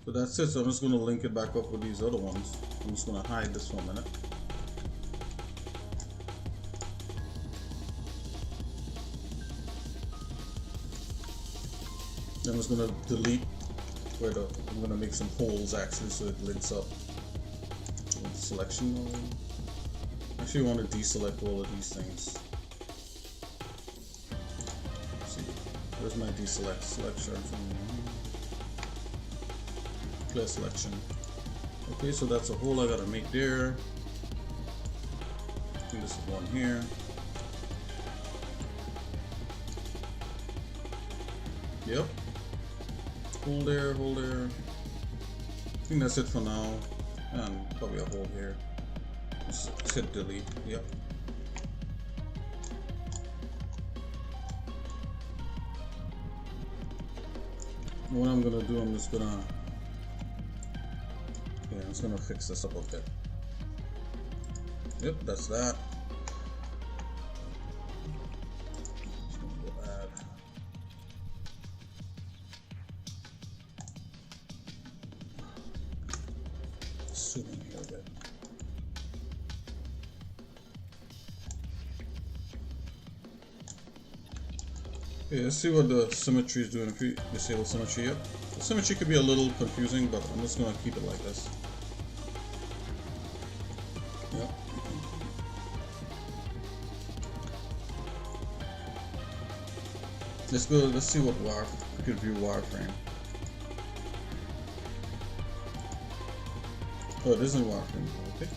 so that's it. So I'm just gonna link it back up with these other ones. I'm just gonna hide this for a minute. I'm just gonna delete where I'm gonna make some holes actually so it links up. Selection mode. Actually, I want to deselect all of these things. Let's see, where's my deselect selection? Clear selection. Okay, so that's a hole I gotta make there. I think this is one here. Yep. Hole there, hole there. I think that's it for now. And probably a hole here. Just hit delete. Yep. What I'm gonna do, I'm just gonna fix this up a bit. Yep, that's that. Just gonna go add. Zoom in here a bit. Okay, let's see what the symmetry is doing. If we disable symmetry, yep. The symmetry could be a little confusing, but I'm just gonna keep it like this. Yep. Let's see what we could view wireframe. Oh, it isn't wireframe, okay.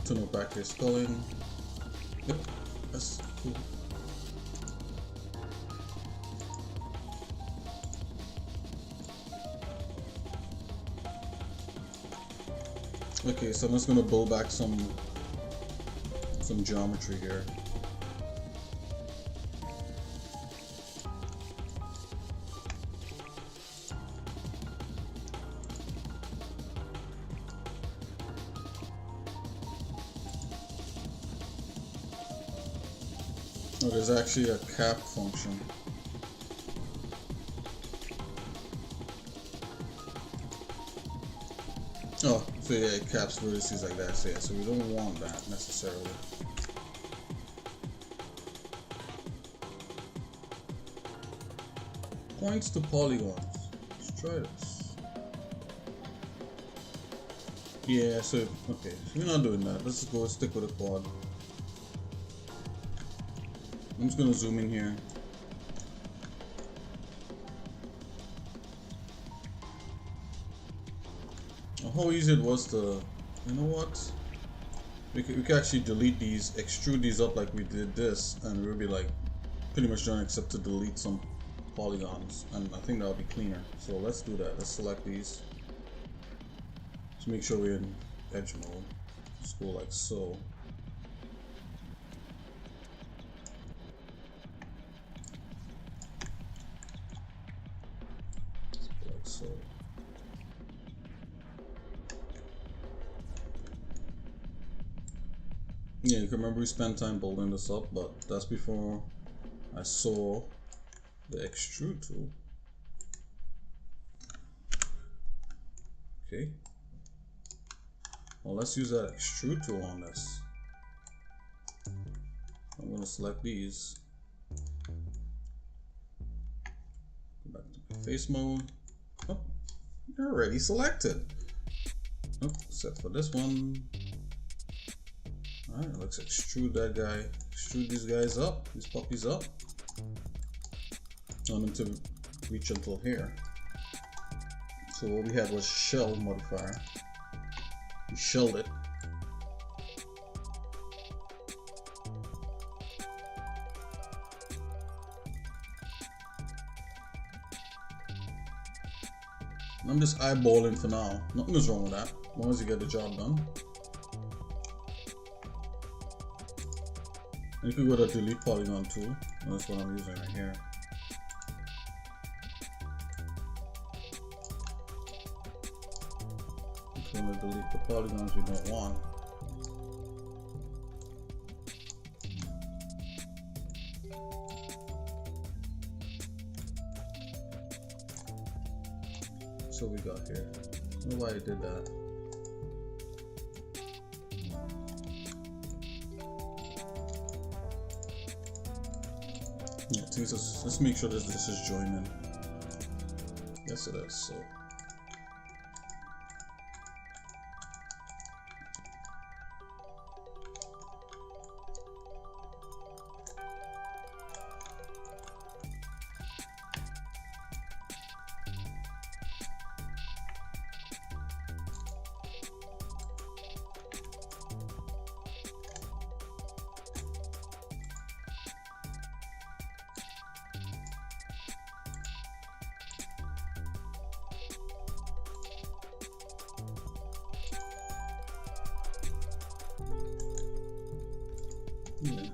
Turn it back to sculling. Yep, that's cool. Okay, so I'm just gonna build back some geometry here. Oh, there's actually a cap function. Oh, so yeah, it caps vertices like that. So yeah, so we don't want that necessarily. Points to polygons. Let's try this. Yeah, so okay, so we're not doing that. Let's go stick with a quad. I'm just gonna zoom in here. How easy it was to, you know what? We could actually delete these, extrude these up like we did this, and we'll be like pretty much done except to delete some polygons, and I think that'll be cleaner. So let's do that. Let's select these. Let's make sure we're in edge mode. Let's go like so. Like so. Yeah, you can remember we spent time building this up, but that's before I saw the extrude tool. Okay. Well, let's use that extrude tool on this. I'm going to select these. Go back to face mode. Oh, they're already selected. Oh, except for this one. Alright, let's extrude that guy. Extrude these guys up, these puppies up. I want them to reach until here. So what we had was shell modifier. We shelled it. I'm just eyeballing for now. Nothing is wrong with that, as long as you get the job done. And you can go to delete polygon tool. That's what I'm using right here. I'm going to delete the polygons we don't want. So we got here. I don't know why I did that. Yeah, let's make sure this is joining. Yes, it is. So. Yeah.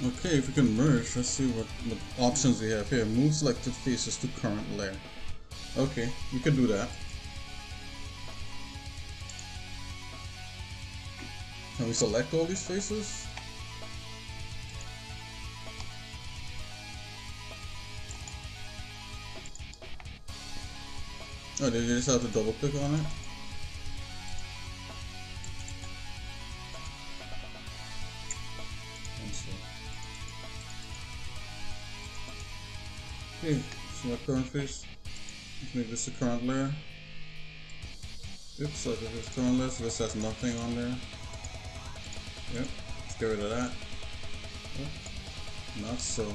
Okay, if we can merge, let's see what options we have here. Move selected faces to current layer. Okay, we can do that. Can we select all these faces? Oh, did you just have to double click on it? Okay, select current face. Let's make this a current layer. Oops, select this current layer, so this has nothing on there. Yep, let's get rid of that. Oh, not so.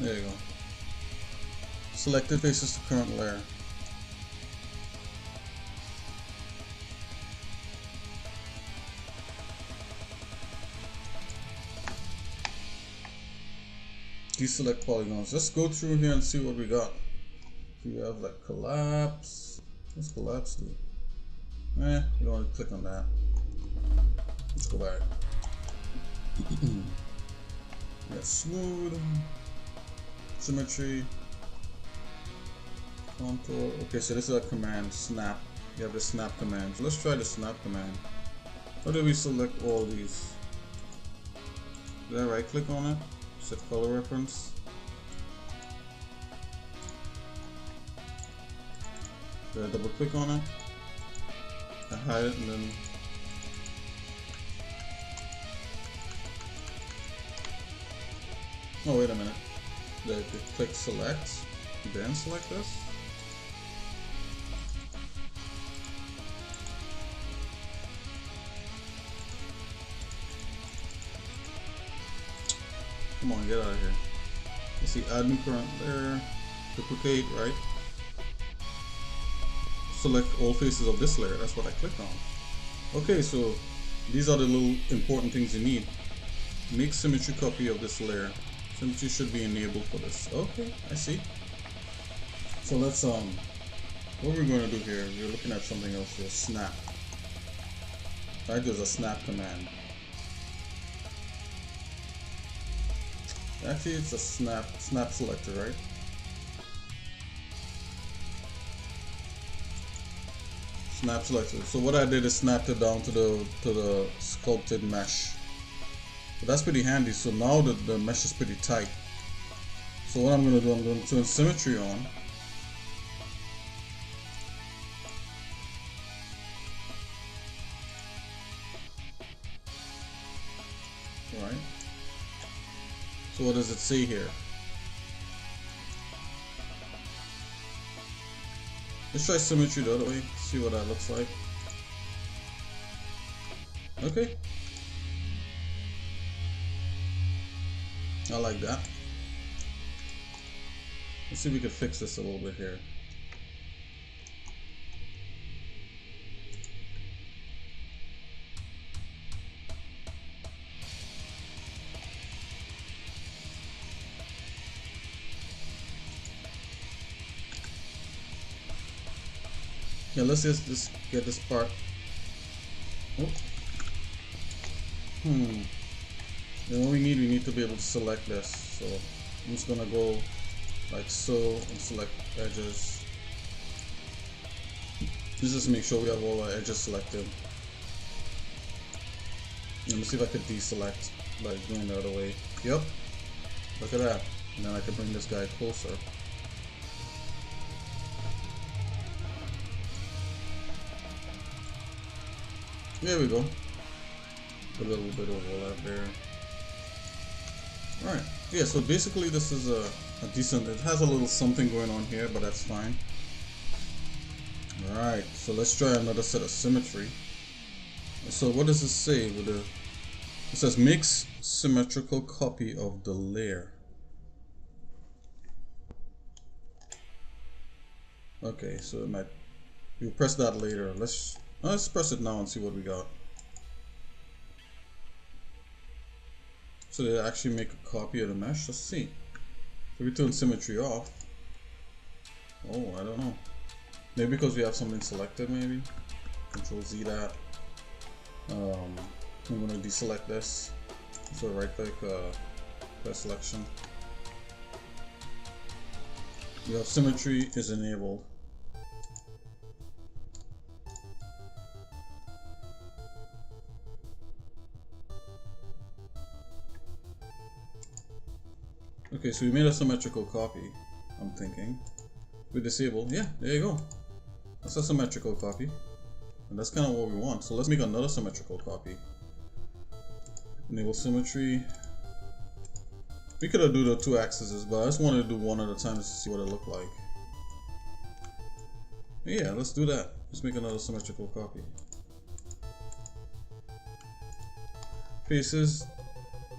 There you go. Selected faces to current layer. Deselect polygons. Let's go through here and see what we got. Do we have like collapse? What's collapse do? You don't want to click on that. Let's go back. Yeah, smooth, symmetry, contour. Okay, so this is a command snap. You have the snap command. So let's try the snap command. How do we select all these? Did I right click on it? Set color reference. Did I double click on it? I hide it and then oh wait a minute. Did I click select? Then select this? Come on, get out of here. Let's see, add new current layer, duplicate, right? Select all faces of this layer, that's what I clicked on. Okay, so these are the little important things you need. Make symmetry copy of this layer. Symmetry should be enabled for this. Okay, I see. So let's what we're going to do here, we're looking at something else here, snap. Right, there's a snap command. Actually, it's a snap selector, right? Snap selector. So what I did is snapped it down to the sculpted mesh. But that's pretty handy. So now the mesh is pretty tight. So what I'm going to do, I'm going to turn symmetry on. Alright. So what does it say here? Let's try symmetry the other way, see what that looks like. Okay. I like that. Let's see if we can fix this a little bit here. Yeah, let's just get this part. Oh. Then what we need to be able to select this. So I'm just gonna go like so and select edges. Let's just make sure we have all our edges selected. Let me see if I could deselect by going the other way. Yep. Look at that. And then I can bring this guy closer. There we go. A little bit of overlap there. Alright. Yeah, so basically this is a decent, it has a little something going on here, but that's fine. Alright, so let's try another set of symmetry. So what does this say? It says make symmetrical copy of the layer. Okay, so it might, we'll press that later. Let's press it now and see what we got. So did it actually make a copy of the mesh? Let's see. So we turn symmetry off. Oh, I don't know. Maybe because we have something selected, maybe. Control Z that. I'm gonna deselect this. So right click, press selection. We have symmetry is enabled. Okay, so we made a symmetrical copy, I'm thinking. We disable, yeah, there you go. That's a symmetrical copy. And that's kind of what we want. So let's make another symmetrical copy. Enable symmetry. We could have do the 2 axes, but I just wanted to do one at a time just to see what it looked like. Yeah, let's do that. Let's make another symmetrical copy. Faces.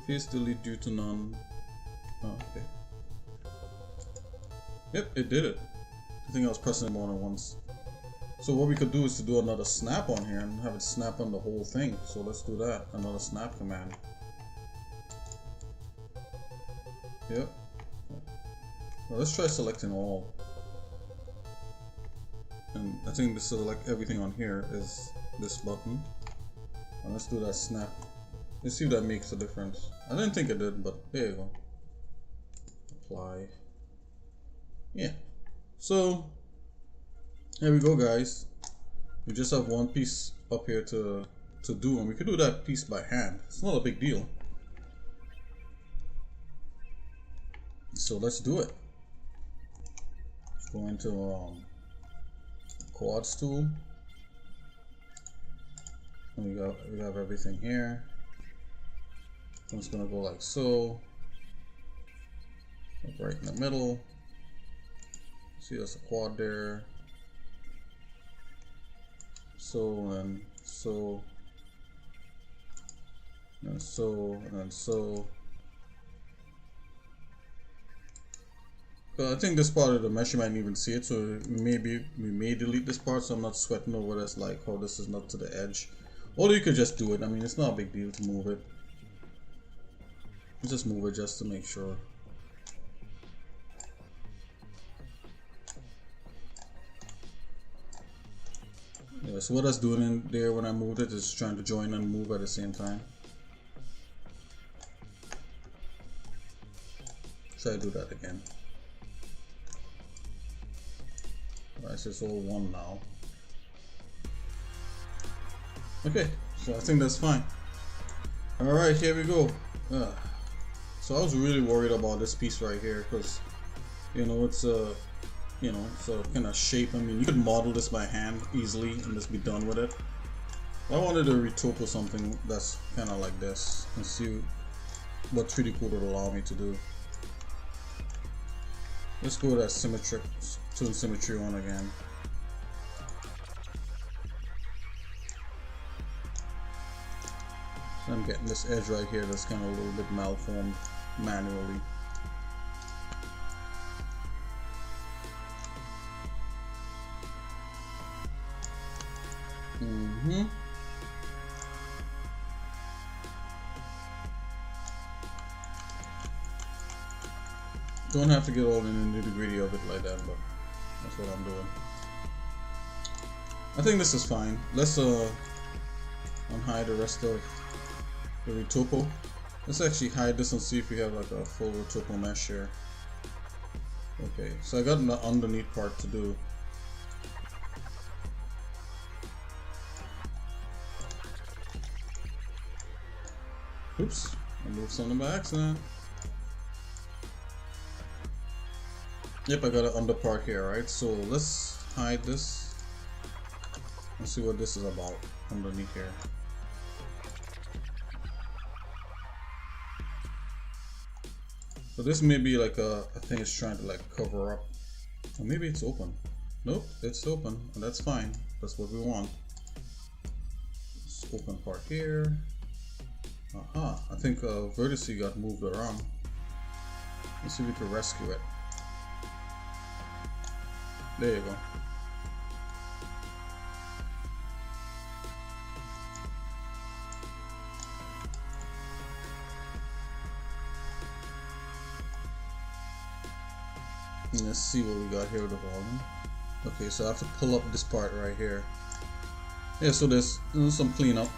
Face delete due to none. Oh, okay. Yep, it did it. I think I was pressing it more than once. So what we could do is to do another snap on here and have it snap on the whole thing. So let's do that. Another snap command. Yep. Well, let's try selecting all. And I think this select everything on here is this button. And let's do that snap. Let's see if that makes a difference. I didn't think it did, but there you go. Apply. Yeah. So here we go, guys. We just have one piece up here to do, and we could do that piece by hand. It's not a big deal. So let's do it. Go into quads tool. And we have everything here. I'm just gonna go like so. Like right in the middle. See, that's a quad there. So and so. And so and so. I think this part of the mesh you might even see it, so maybe we may delete this part, so I'm not sweating over this, like how this is not to the edge. Or you could just do it. I mean, it's not a big deal to move it. Just move it just to make sure. Yeah, so what I was doing in there when I moved it is trying to join and move at the same time. Try to do that again. Alright, so it's all one now. Okay, so I think that's fine. Alright, here we go. So I was really worried about this piece right here because, you know, it's a kind of shape. I mean, you could model this by hand easily and just be done with it. I wanted to retopo something that's kind of like this and see what 3D Code would allow me to do. Let's go to that symmetric, turn symmetry on again. So I'm getting this edge right here that's kind of a little bit malformed manually. Don't have to get all in the nitty-gritty of it like that, but that's what I'm doing. I think this is fine. Let's unhide the rest of the retopo. Let's actually hide this and see if we have like a full retopo mesh here. Okay, so I got an underneath part to do. Oops, I moved something by accident. Yep, I got an under part here, right? So let's hide this and see what this is about underneath here. So this may be like a thing it's trying to like cover up. Or maybe it's open. Nope, it's open, and that's fine. That's what we want. This open part here. Aha, I think vertice got moved around. Let's see if we can rescue it. There you go. And let's see what we got here with the volume. Okay, so I have to pull up this part right here. Yeah, so there's some cleanup.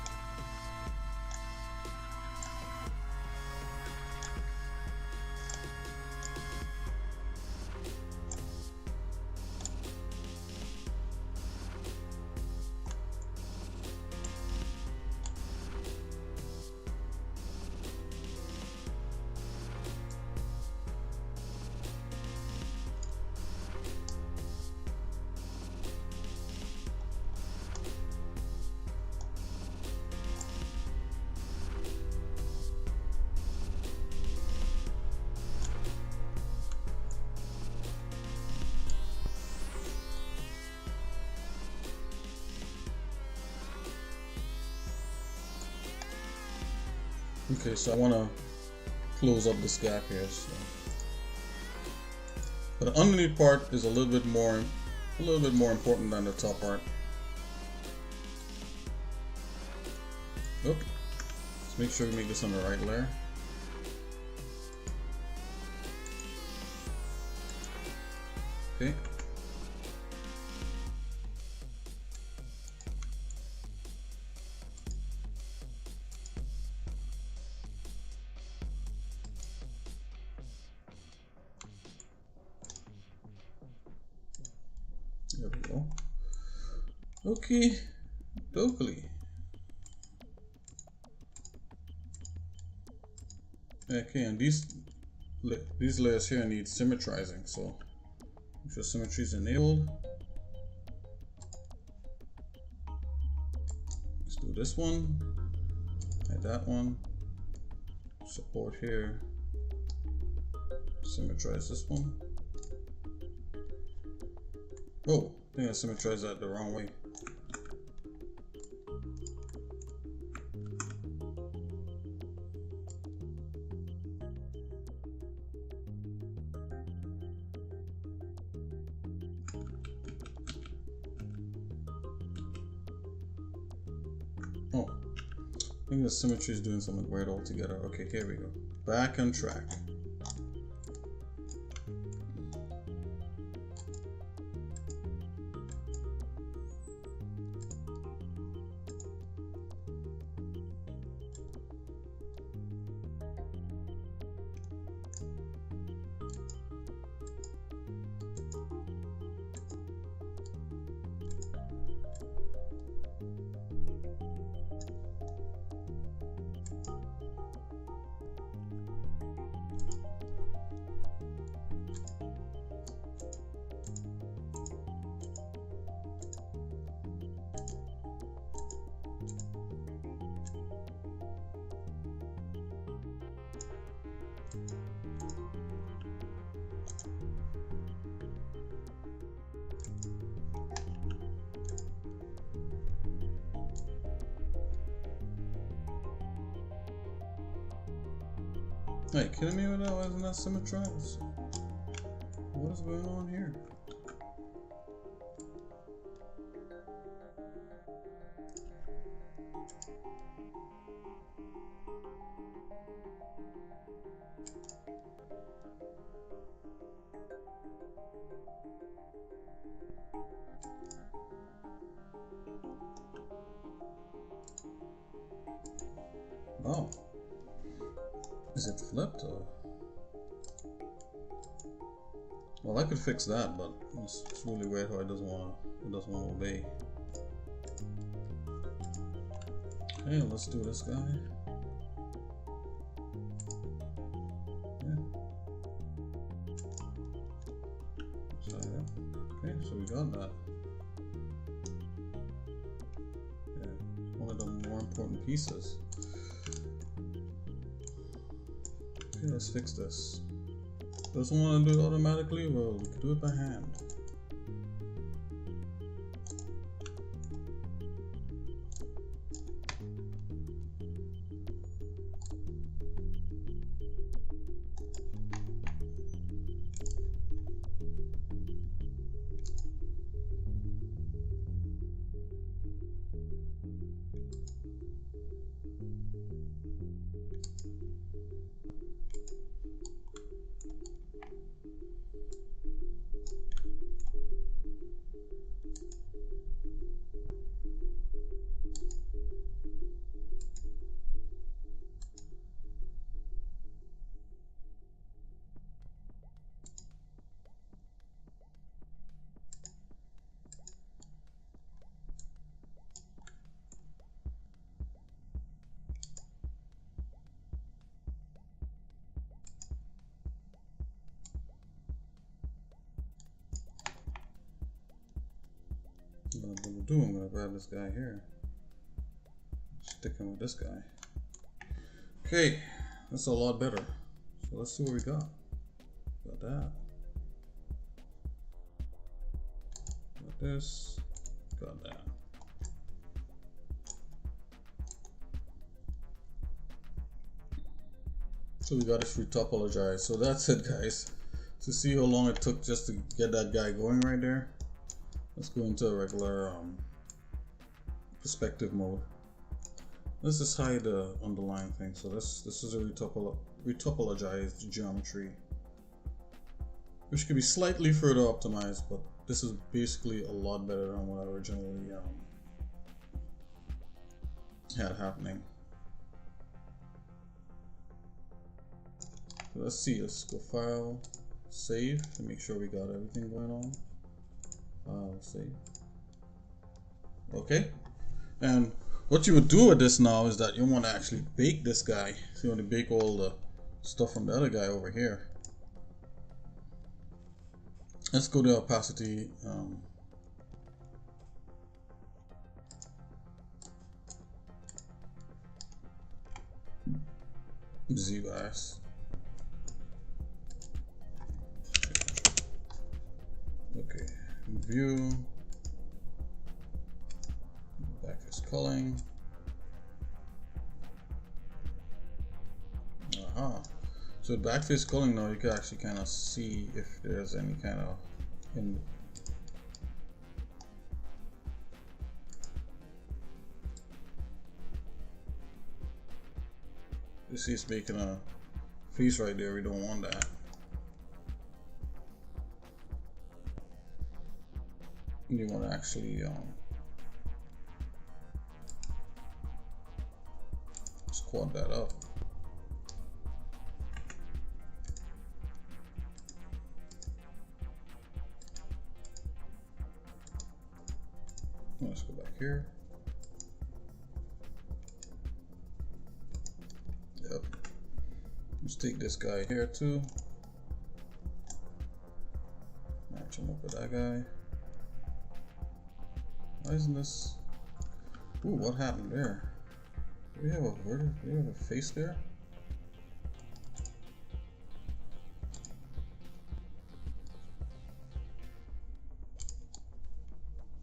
Okay, so I want to close up this gap here. So. But the underneath part is a little bit more important than the top part. Oop. Let's make sure we make this on the right layer. Okay. There we go. Okay, dokey. Okay, and these layers here need symmetrizing, so make sure symmetry is enabled. Let's do this one, and that one. Support here. Symmetrize this one. Oh, I think I symmetrized that the wrong way. Oh, I think the symmetry is doing something weird altogether. Okay, here we go. Back on track. Hey, kidding me with that? Why isn't that symmetrized? What is going on here? Oh. Is it flipped or? Well, I could fix that, but it's really weird how it doesn't want to obey. Okay, let's do this guy. Yeah. Okay, so we got that. Yeah, one of the more important pieces. Okay, let's fix this. Doesn't want to do it automatically? Well, we can do it by hand. What I'm gonna do, I'm gonna grab this guy here. Stick him with this guy. Okay, that's a lot better. So let's see what we got. Got that. Got this. Got that. So we got it retopologized. So that's it, guys. To see how long it took just to get that guy going right there. Let's go into a regular perspective mode. Let's just hide the underlying thing. So this is a retopologized geometry, which could be slightly further optimized, but this is basically a lot better than what I originally had happening. So let's see. Let's go File, Save, to make sure we got everything going on. File, Save. Okay, and what you would do with this now is that you want to actually bake this guy. So you want to bake all the stuff from the other guy over here. Let's go to opacity. Z-bias. Okay, view, backface culling. Aha. So with backface culling now, you can actually kind of see if there's any kind of you see it's making a face right there. We don't want that. You want to actually squat that up. Let's go back here. Yep. Let's take this guy here too. Match him up with that guy. Why isn't this? Ooh, what happened there? Do we have a face there?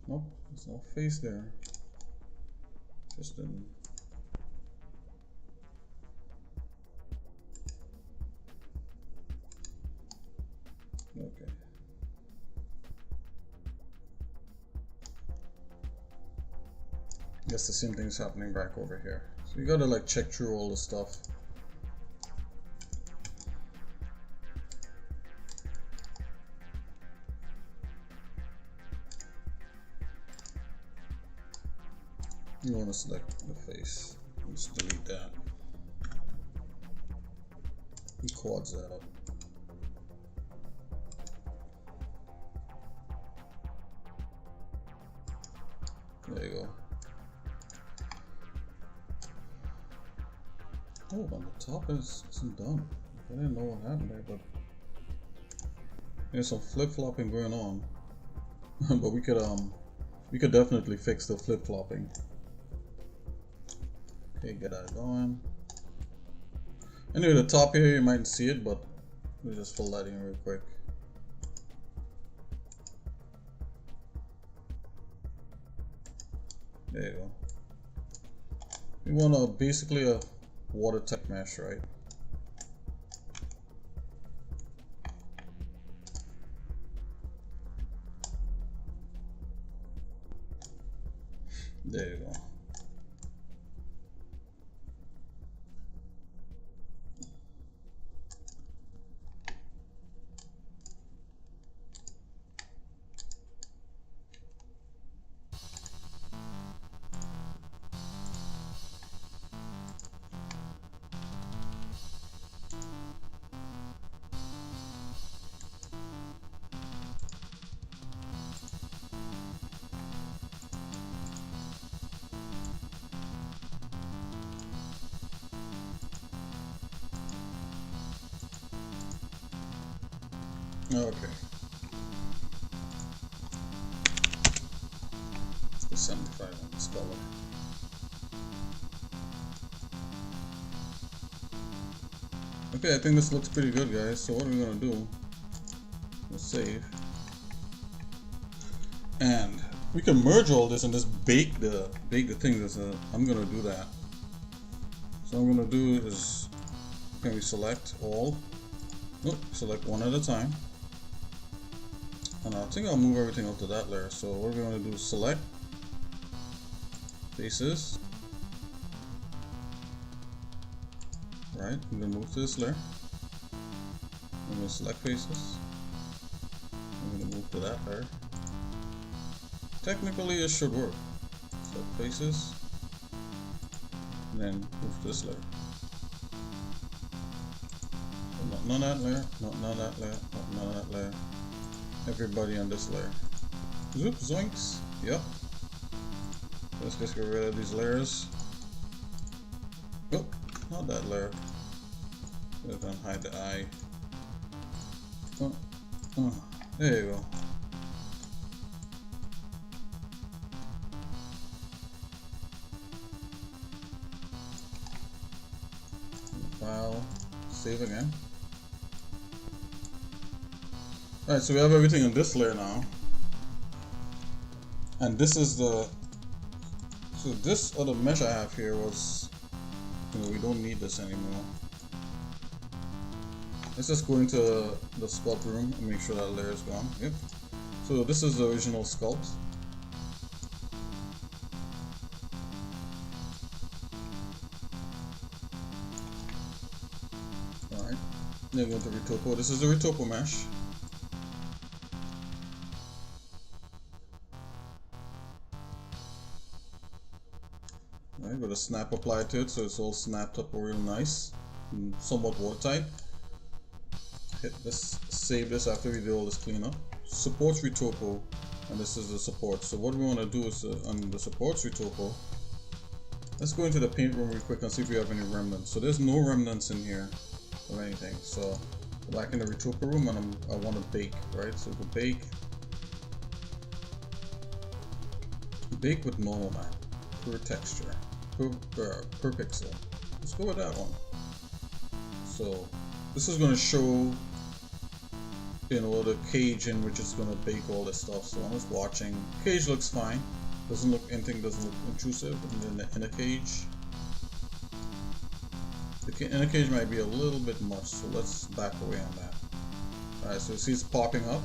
Nope, there's no face there. Just in. Okay. Guess the same thing's happening back over here. So you gotta like check through all the stuff. You want to select the face. Just delete that. He quads that up. There you go. Oh, on the top isn't done. I didn't know what happened there, but there's some flip-flopping going on. But we could definitely fix the flip-flopping. Okay, get that going. Anyway, the top here you mightn't see it, but we'll just fill that in real quick. There you go. We want basically a watertight mesh, right? There you go. Okay. Let's go 75 on this color. Okay, I think this looks pretty good, guys. So what are we gonna do? We'll save. And we can merge all this and just bake the thing. I'm gonna do that. So what I'm gonna do is, can we select all? Nope, select one at a time. And I think I'll move everything up to that layer. So what we're going to do is select faces. Right, I'm going to move to this layer. I'm going to select faces. I'm going to move to that layer. Technically it should work. Select faces. And then move to this layer. So none of that layer, none of that layer, none of that layer. Everybody on this layer. Zoop, zoinks. Yep. Let's just get rid of these layers. Oh, not that layer. Let's hide the eye. Oh, there you go. File, save again. Alright, so we have everything in this layer now. And this is the... So this other mesh I have here was... we don't need this anymore. Let's just go into the sculpt room and make sure that layer is gone. Yep. So this is the original sculpt. Alright. Then go to Retopo. This is the Retopo mesh. Alright, got a snap applied to it so it's all snapped up real nice and somewhat watertight. Hit this, save this after we do all this cleanup. Supports Retopo, and this is the support. So what we want to do is on the supports Retopo, let's go into the paint room real quick and see if we have any remnants. So there's no remnants in here of anything. So back in the Retopo room, and I want to bake, right? So we bake with normal map, per texture, per pixel. Let's go with that one. So this is going to show, you know, the cage in which it's going to bake all this stuff. So I'm just watching. Cage looks fine. Doesn't look, anything doesn't look intrusive. And then the inner cage. The inner cage might be a little bit much, so let's back away on that. Alright, so you see it's popping up.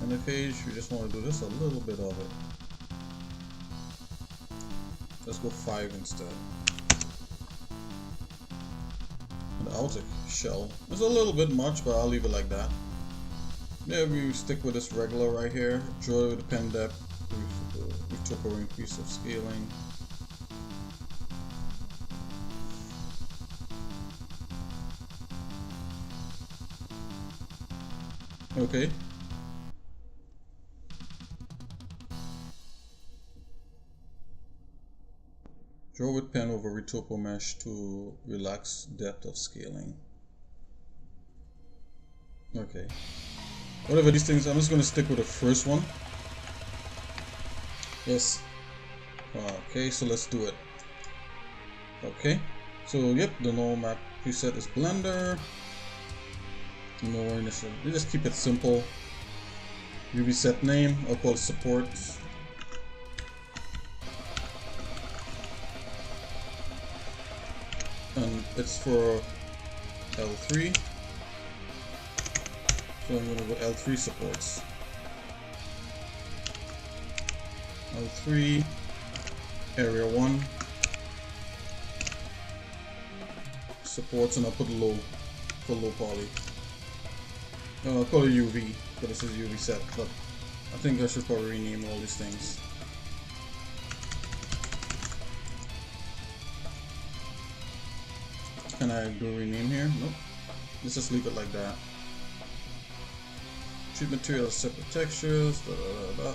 Inner cage, we just want to do this, a little bit of it. Let's go 5 instead. The outer shell is a little bit much, but I'll leave it like that. Maybe we stick with this regular right here. Draw it with the pen depth. We took our increase of scaling. Okay. Draw with pen over Retopo mesh to relax depth of scaling. Okay. Whatever these things, I'm just going to stick with the first one. Yes. Okay, so let's do it. Okay. So, yep, the normal map preset is Blender. No initial. We just keep it simple. UV set name, I'll call it support. And it's for L3. So I'm going to go L3 supports. L3 area 1 supports, and I'll put low for low poly. I'll call it UV, but this is UV set, but I think I should probably rename all these things. Can I do rename here? Nope. Let's just leave it like that. Treat materials separate textures. Da, da, da, da.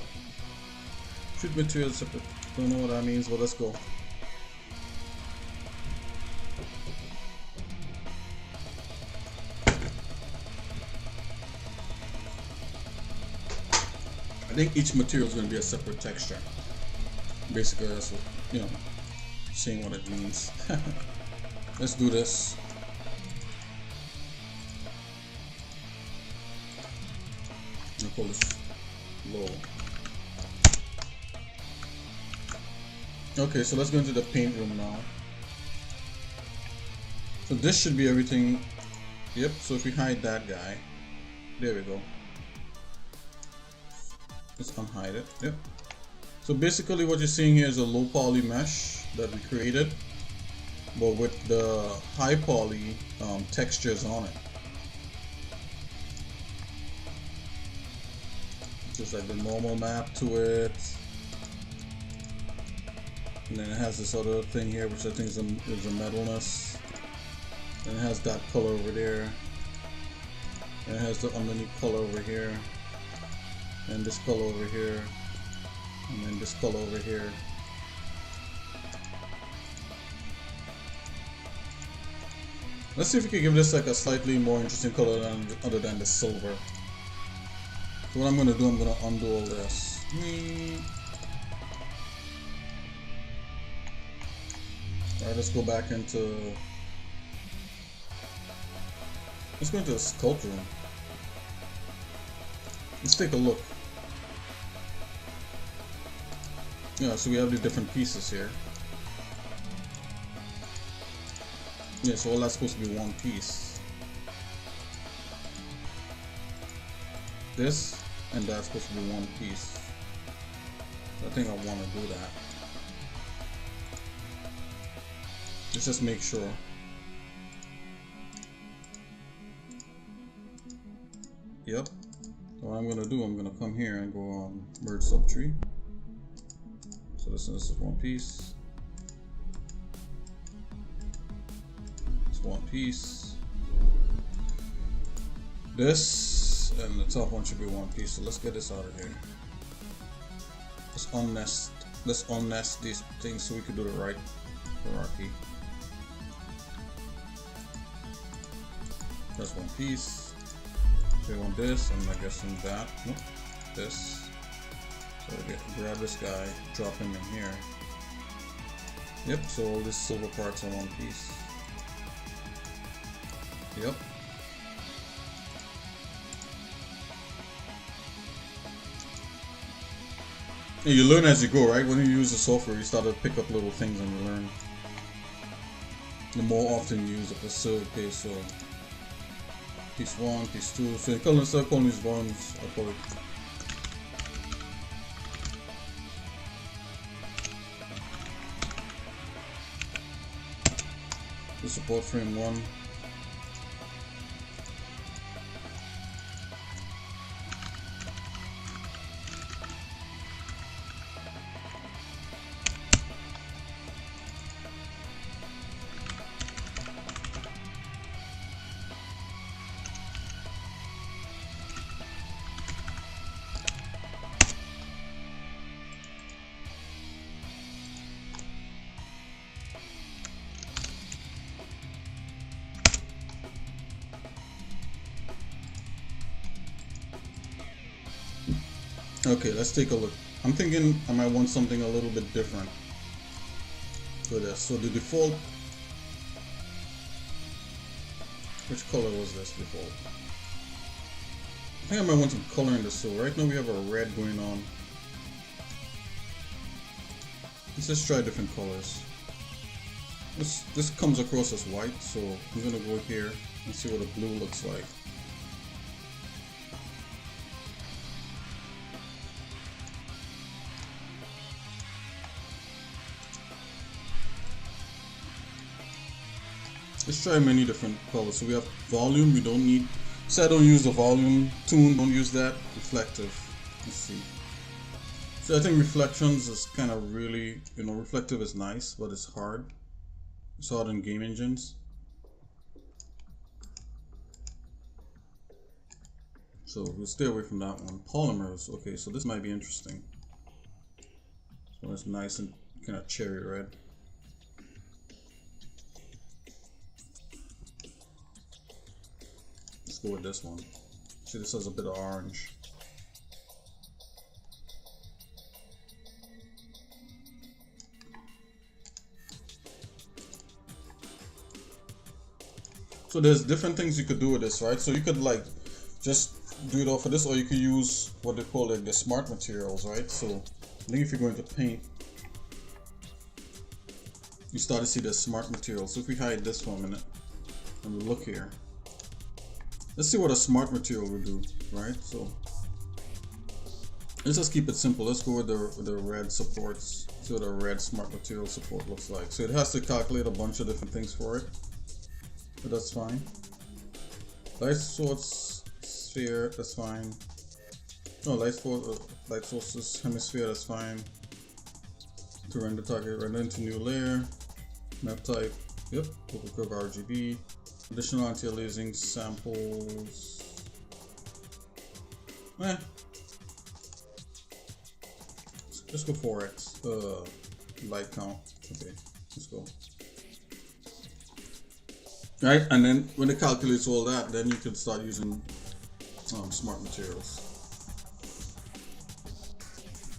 Treat materials separate. Don't know what that means, but let's go. I think each material is going to be a separate texture. Basically, that's what, you know, seeing what it means. Let's do this. I'll call this low. Okay, so let's go into the paint room now. So this should be everything. Yep, so if we hide that guy, there we go. Let's unhide it. Yep. So basically what you're seeing here is a low poly mesh that we created, but with the high poly textures on it. Just like the normal map to it. And then it has this other thing here, which I think is a metalness. And it has that color over there. And it has the underneath color over here. And this color over here. And then this color over here. Let's see if we can give this like a slightly more interesting color than, other than the silver. So what I'm gonna do, I'm gonna undo all this. Alright, let's go back into... Let's go into the sculpture room. Let's take a look. Yeah, so we have the different pieces here. Yeah, so all that's supposed to be one piece. This and that's supposed to be one piece. I think I want to do that. Let's just make sure. Yep. So what I'm gonna do, I'm gonna come here and go on merge subtree. So this is one piece. It's one piece. This and the top one should be one piece. So let's get this out of here. Let's unnest. Let's unnest these things so we can do the right hierarchy. That's one piece. We want this, and I guess in that. Nope. This. So grab this guy, drop him in here. Yep, so all these silver parts are one piece. Yep. And you learn as you go, right? When you use the software, you start to pick up little things and you learn. The more often you use it, so okay, so piece 1, piece 2. So instead of calling these ones, I call it the support frame 1. Okay, let's take a look. I'm thinking I might want something a little bit different for this. So the default, which color was this default? I think I might want some color in this. So right now we have a red going on. Let's just try different colors. This comes across as white, so I'm gonna go here and see what the blue looks like. Let's try many different colors. So we have volume, we don't need, so I don't use the volume, tune, don't use that, reflective, let's see. So I think reflections is kind of really, reflective is nice, but it's hard. It's hard in game engines. So we'll stay away from that one. Polymers, okay, so this might be interesting. So it's nice and kind of cherry red. Let's go with this one. See, this has a bit of orange. So there's different things you could do with this, right? So you could like just do it off of this, or you could use what they call like the smart materials, right? So I think if you're going to paint, you start to see the smart materials. So if we hide this for a minute and we look here, let's see what a smart material would do, right? So let's just keep it simple. Let's go with the red supports. See what a red smart material support looks like. So it has to calculate a bunch of different things for it, but that's fine. Light source sphere, that's fine. No, light sources hemisphere, that's fine. To render target, render into new layer. Map type, yep. Local curve RGB. Additional anti-aliasing samples. Let's go 4x. Light count. Okay, let's go. Right, and then when it calculates all that, then you can start using smart materials.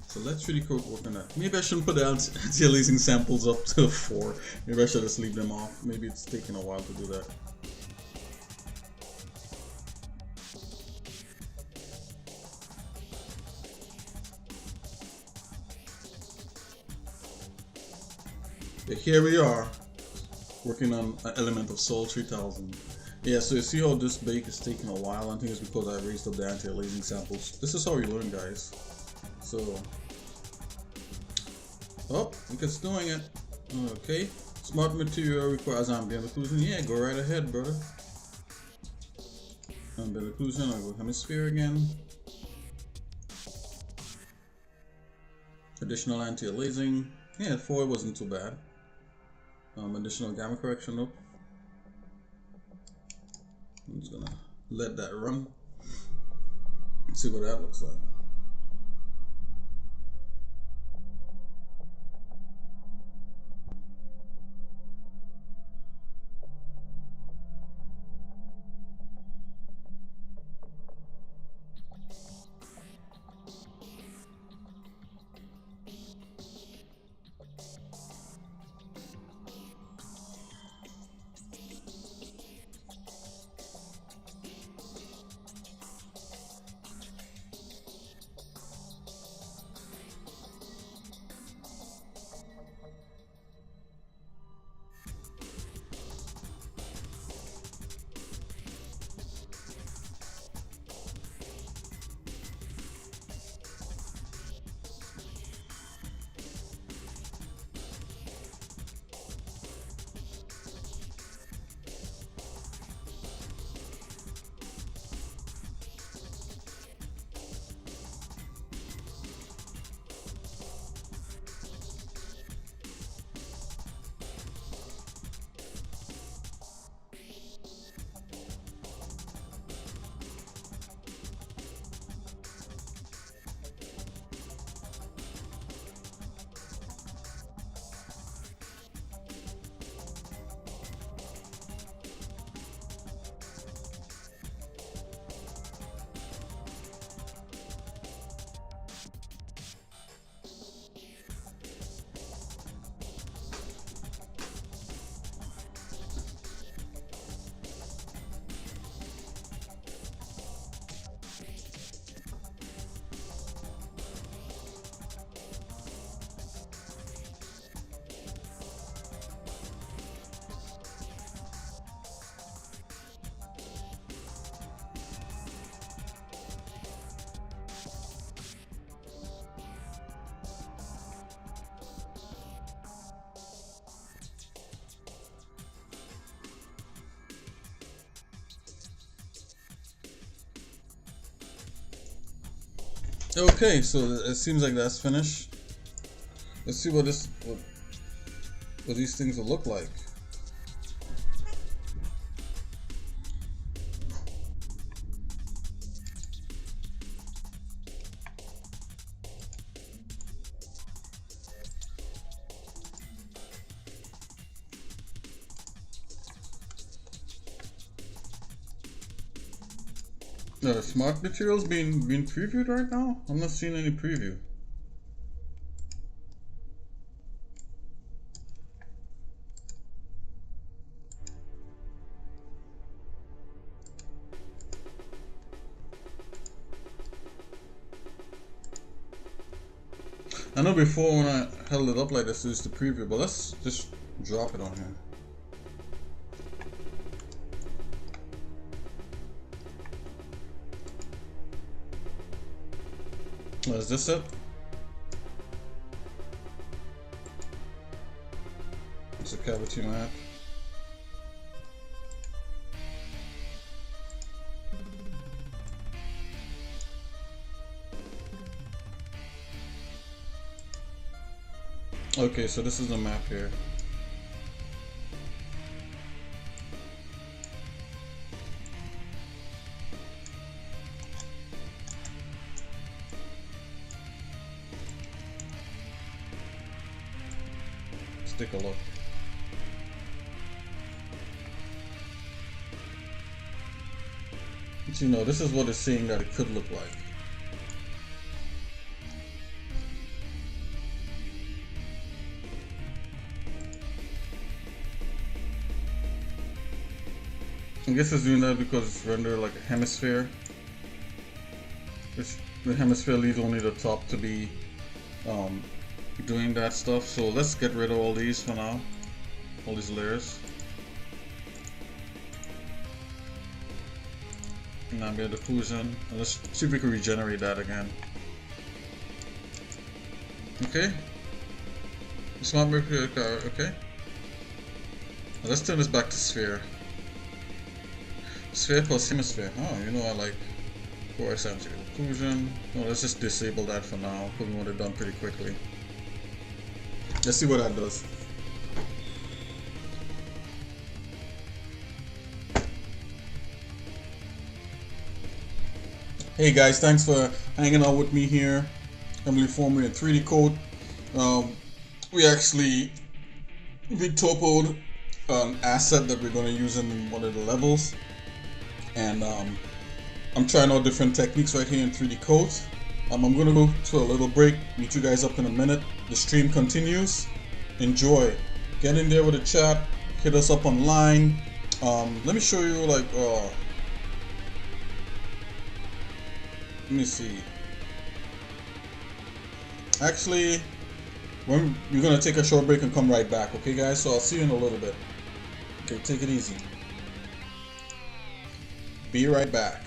So let's really work on that. Maybe I shouldn't put the anti-aliasing samples up to 4. Maybe I should just leave them off. Maybe it's taking a while to do that. But here we are, working on an element of Sol 3000. Yeah, so you see how this bake is taking a while. I think it's because I raised up the anti-aliasing samples. This is how we learn, guys. So, oh, I think it's doing it. Okay, smart material requires ambient occlusion. Yeah, go right ahead, brother. Ambient occlusion, I'll go hemisphere again. Additional anti-aliasing. Yeah, 4 wasn't too bad. Additional gamma correction, nope. I'm just gonna let that run. See what that looks like. Okay, so it seems like that's finished. Let's see what these things will look like. The smart materials being previewed right now? I'm not seeing any preview. I know before when I held it up like this, it was the preview, but let's just drop it on here. Is this it? It's a cavity map. Okay, so this is the map here. take a look. But you know, this is what it's saying that it could look like. I guess it's doing that because it's rendered like a hemisphere. Which the hemisphere leaves only the top to be doing that stuff. So let's get rid of all these for now. All these layers. And ambient occlusion. And let's see if we can regenerate that again. Okay. Smart Mercury car, okay. Now let's turn this back to sphere. Sphere plus hemisphere. Oh, you know I like force ambient occlusion. No, let's just disable that for now, because we want it done pretty quickly. Let's see what that does. Hey guys, thanks for hanging out with me here. Heavenlyform in 3D code. We actually topoed an asset that we're going to use in one of the levels, and I'm trying out different techniques right here in 3D codes. I'm going to go to a little break, meet you guys up in a minute. The stream continues. Enjoy. Get in there with a chat, hit us up online. Let me show you like let me see. Actually, we're gonna take a short break and come right back, okay guys? So I'll see you in a little bit. Okay, take it easy. Be right back.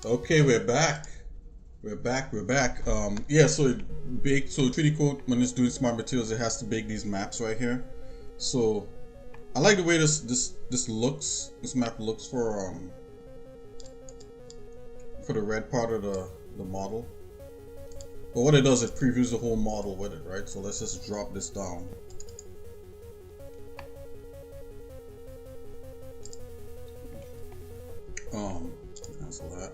Okay, we're back. We're back. Yeah, so it bake. So 3D Code, when it's doing smart materials, it has to bake these maps right here. So I like the way this looks. This map looks for the red part of the model. But what it does, it previews the whole model with it, right? So let's just drop this down. Cancel that.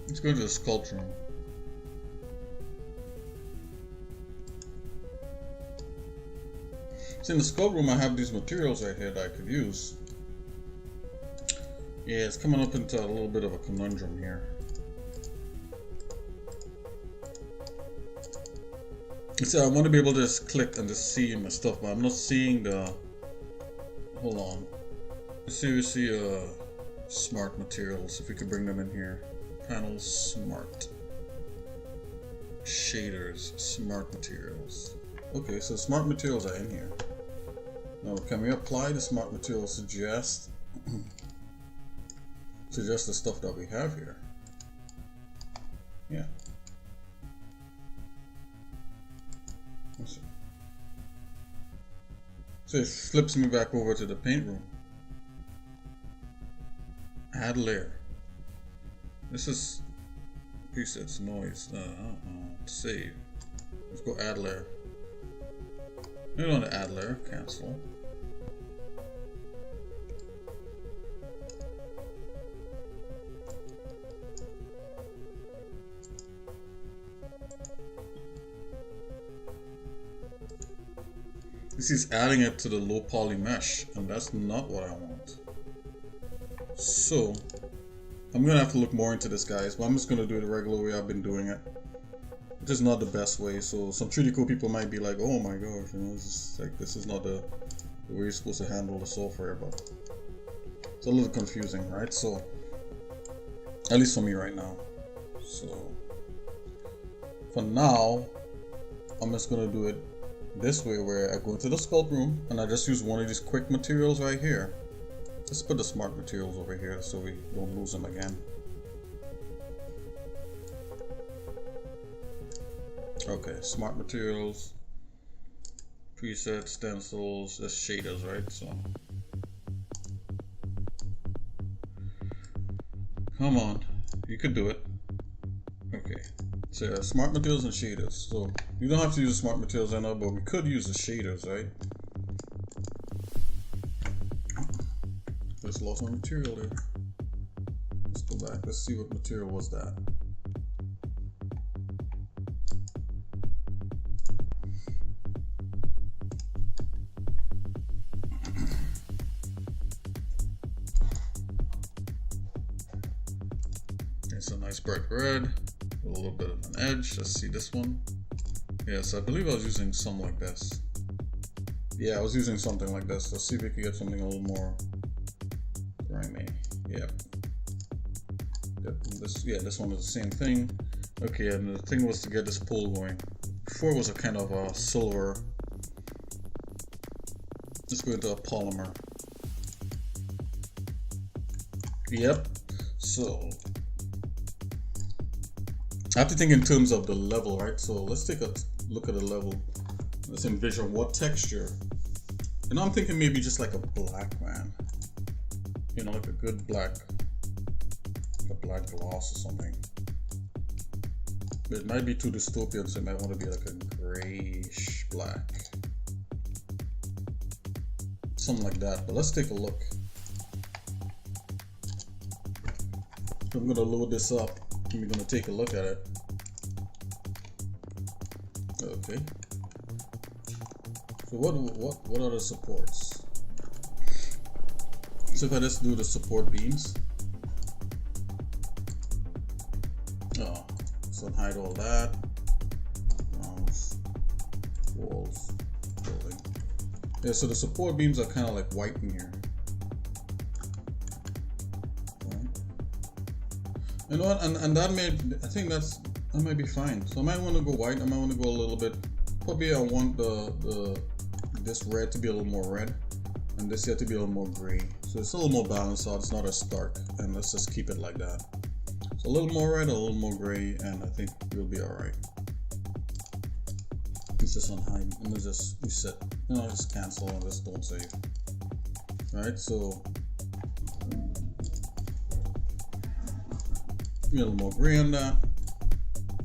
Let's go to the sculpture room. See, in the sculpt room, I have these materials right here that I could use. Yeah, it's coming up into a little bit of a conundrum here. So I want to be able to just click and just see my stuff, but I'm not seeing the. Hold on. Let's see if we see smart materials. If we could bring them in here. Panels, smart. Shaders, smart materials. Okay, so smart materials are in here. Now, can we apply the smart materials suggest the stuff that we have here? Yeah. Let's see. So it flips me back over to the paint room. Add layer. This is presets, noise, save. Let's go add layer. We don't want to add layer, cancel. This is adding it to the low poly mesh, and that's not what I want. So I'm gonna have to look more into this, guys, but I'm just gonna do it the regular way I've been doing it. Which is not the best way, so some 3D Cool people might be like, oh my gosh, you know, this is not the way you're supposed to handle the software, but it's a little confusing, right? So, at least for me right now. So, for now, I'm just gonna do it this way, where I go into the sculpt room, and I just use one of these quick materials right here. Let's put the smart materials over here so we don't lose them again. Okay, smart materials, presets, stencils, that's shaders, right? So, come on, you could do it. Okay, so yeah, smart materials and shaders. So you don't have to use the smart materials right now, but we could use the shaders, right? Just lost my material there. Let's go back. Let's see what material was that. It's a nice bright red with a little bit of an edge. Let's see this one. Yes, I believe I was using something like this. Yeah, I was using something like this. Let's see if we can get something a little more grimy. Yep. This one is the same thing. Okay, and the thing was to get this pull going. Before it was a kind of a silver. Let's go into a polymer. Yep. So I have to think in terms of the level, right? So let's take a look at the level. Let's envision what texture. And I'm thinking maybe just like a black, man. You know, like a good black, like a black gloss or something. But it might be too dystopian, so it might want to be like a grayish black. Something like that. But let's take a look. I'm gonna load this up and we're gonna take a look at it. Okay. So what are the supports? So if I just do the support beams. Oh, so hide all that. Walls, building. Yeah, so the support beams are kind of like white in here. You know what? And that I think that might be fine. So I might want to go white. I might want to go a little bit. Probably I want this red to be a little more red, and this here to be a little more gray. So it's a little more balanced out. It's not as stark. And let's just keep it like that. So a little more red, a little more gray, and I think we'll be all right. It's just on high. I'm gonna just reset. You know, just cancel and just don't save. All right. So. A little more gray on that.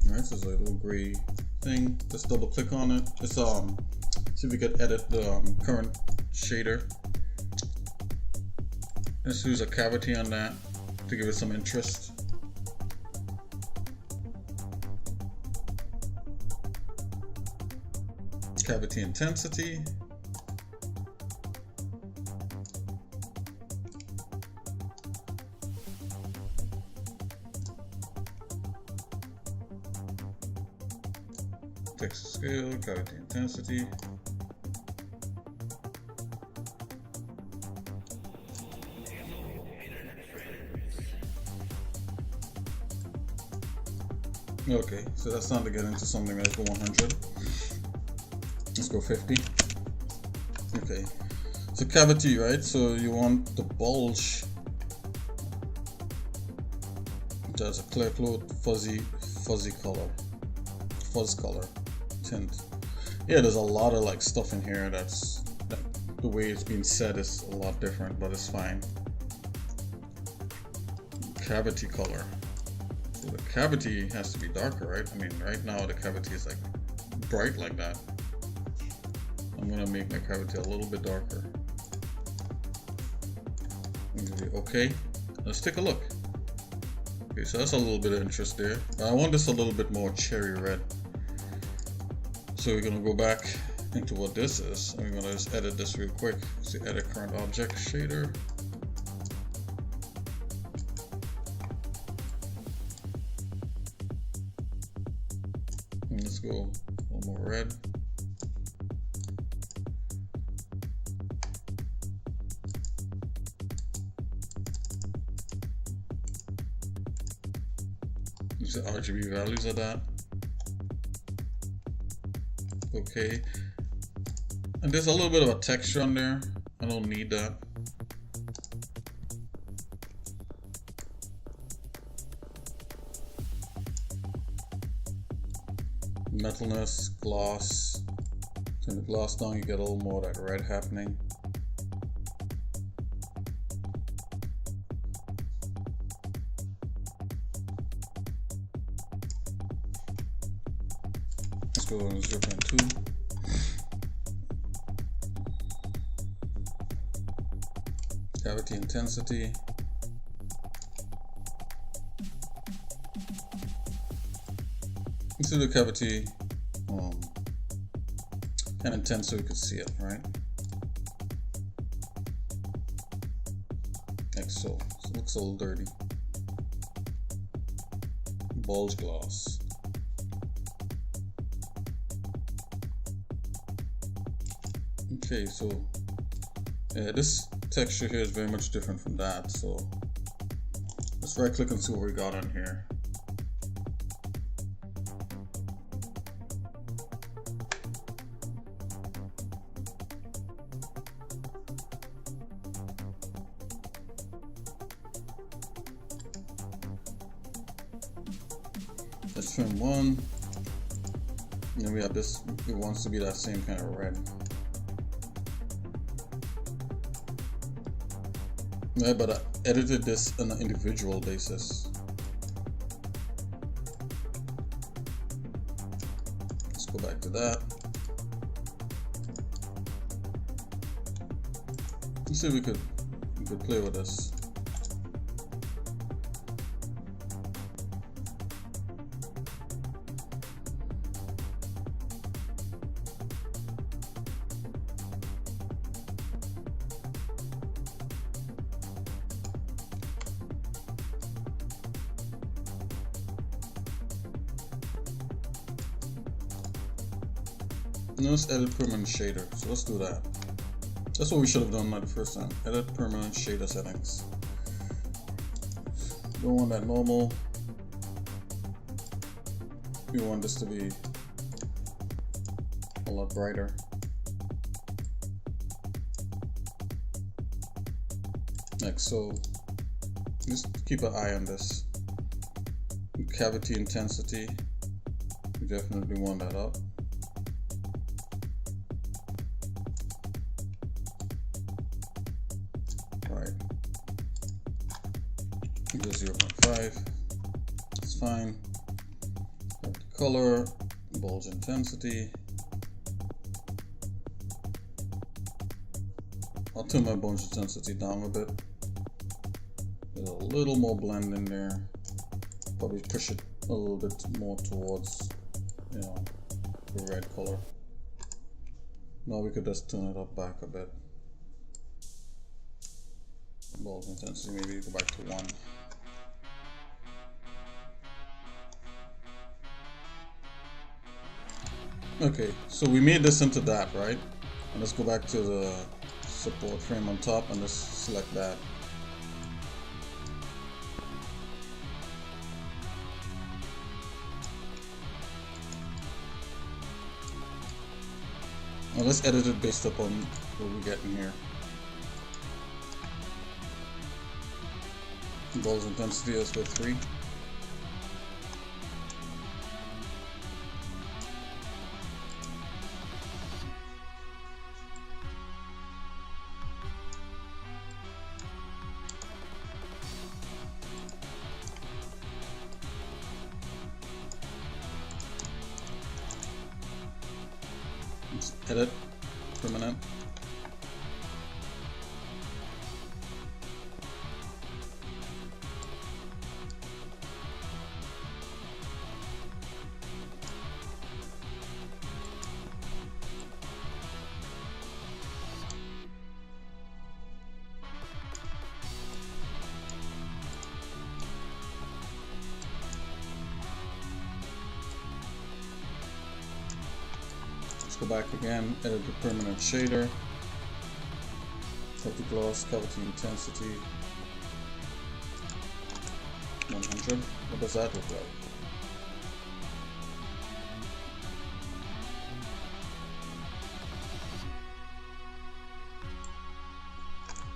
Alright, so there's a little gray thing. Just double click on it. Let's see if we could edit the current shader. Let's use a cavity on that to give it some interest. Cavity intensity. Texture scale, cavity intensity. Okay, so that's time to get into something. Let's go 100. Let's go 50. Okay, so cavity, right? So you want the bulge. That's a clear coat, fuzzy color, fuzz color. Tint. Yeah, there's a lot of like stuff in here that's the way it's being said is a lot different, but it's fine. Cavity color. So the cavity has to be darker, right? I mean, right now the cavity is like bright like that. I'm gonna make my cavity a little bit darker. Okay, let's take a look. Okay, so that's a little bit of interest there. I want this a little bit more cherry red. So we're gonna go back into what this is. I'm gonna just edit this real quick. So edit current object shader. And let's go a little more red. Use the RGB values of that. Okay, and there's a little bit of a texture on there. I don't need that. Metalness, gloss. Turn the gloss down, you get a little more of that red happening. Let's go on 0.2. Cavity intensity. Into the cavity kind of intense so you can see it, right? Like so. So it looks a little dirty. Bulge gloss. Okay, so this texture here is very much different from that, so let's right click and see what we got on here. Let's trim one. And then we have this, it wants to be that same kind of red. Yeah, but I edited this on an individual basis. Let's go back to that. Let's see if we could play with this. Let's edit permanent shader. So let's do that. That's what we should have done the first time. Edit permanent shader settings. Don't want that normal. We want this to be a lot brighter. Like so. Just keep an eye on this. Cavity intensity. We definitely want that up. Go 0.5. It's fine. Color, bulge intensity. I'll turn my bulge intensity down a bit. There's a little more blend in there. Probably push it a little bit more towards, you know, the red color. Now we could just turn it up back a bit. Bulge intensity, maybe go back to 1. Okay, so we made this into that, right? And let's go back to the support frame on top and let's select that. Now let's edit it based upon what we get in here. Bulge intensity, let's go 3. Edit, permanent. Let's go back again, edit the permanent shader, copy gloss, cavity intensity, 100. What does that look like?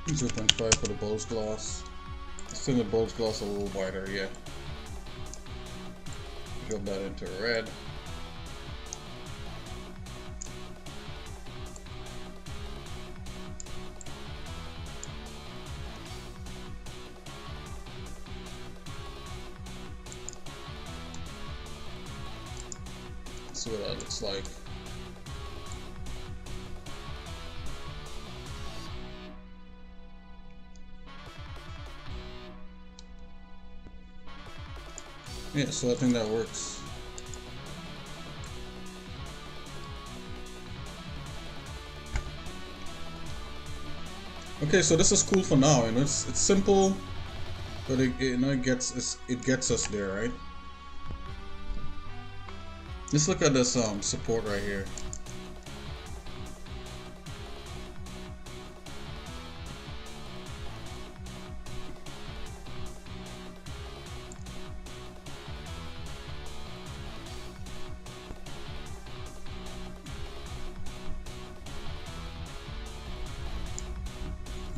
.5 for the bulge gloss. Let's turn the bulge gloss a little wider, yeah. Drop that into red. See what that looks like. Yeah, so I think that works. Okay, so this is cool for now. You know, it's simple, but it gets us there, right? Let's look at this support right here.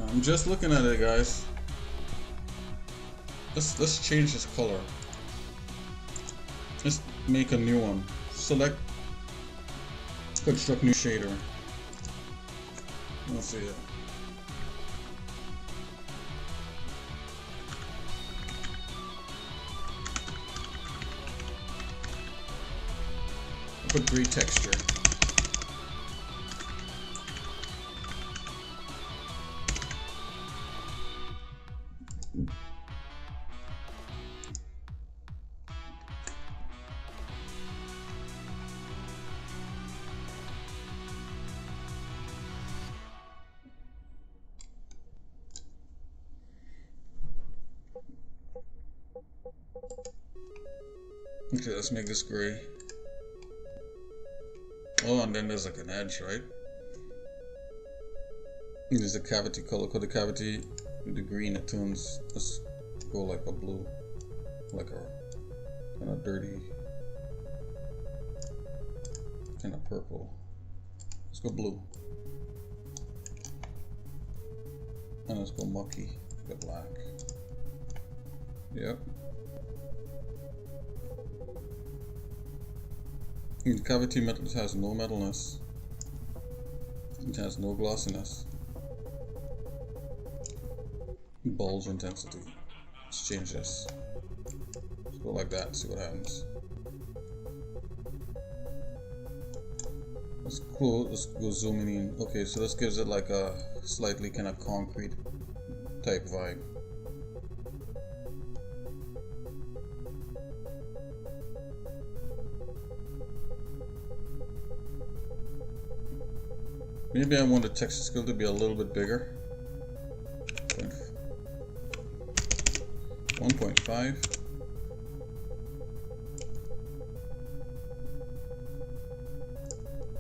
I'm just looking at it, guys. Let's change this color. Let's make a new one. Select construct new shader. Let's see it. Put gray texture. Okay, let's make this gray. Oh, and then there's like an edge, right? And there's the cavity color. Cause the cavity with the green, it turns. Let's go like a blue, like a kind of dirty, kind of purple. Let's go blue, and let's go mucky, the black. Yep. The cavity metal has no metalness. It has no glossiness. Bulge intensity. Let's change this. Let's go like that and see what happens. Let's go zooming in. Okay, so this gives it like a slightly kind of concrete type vibe. Maybe I want the texture scale to be a little bit bigger. 1.5.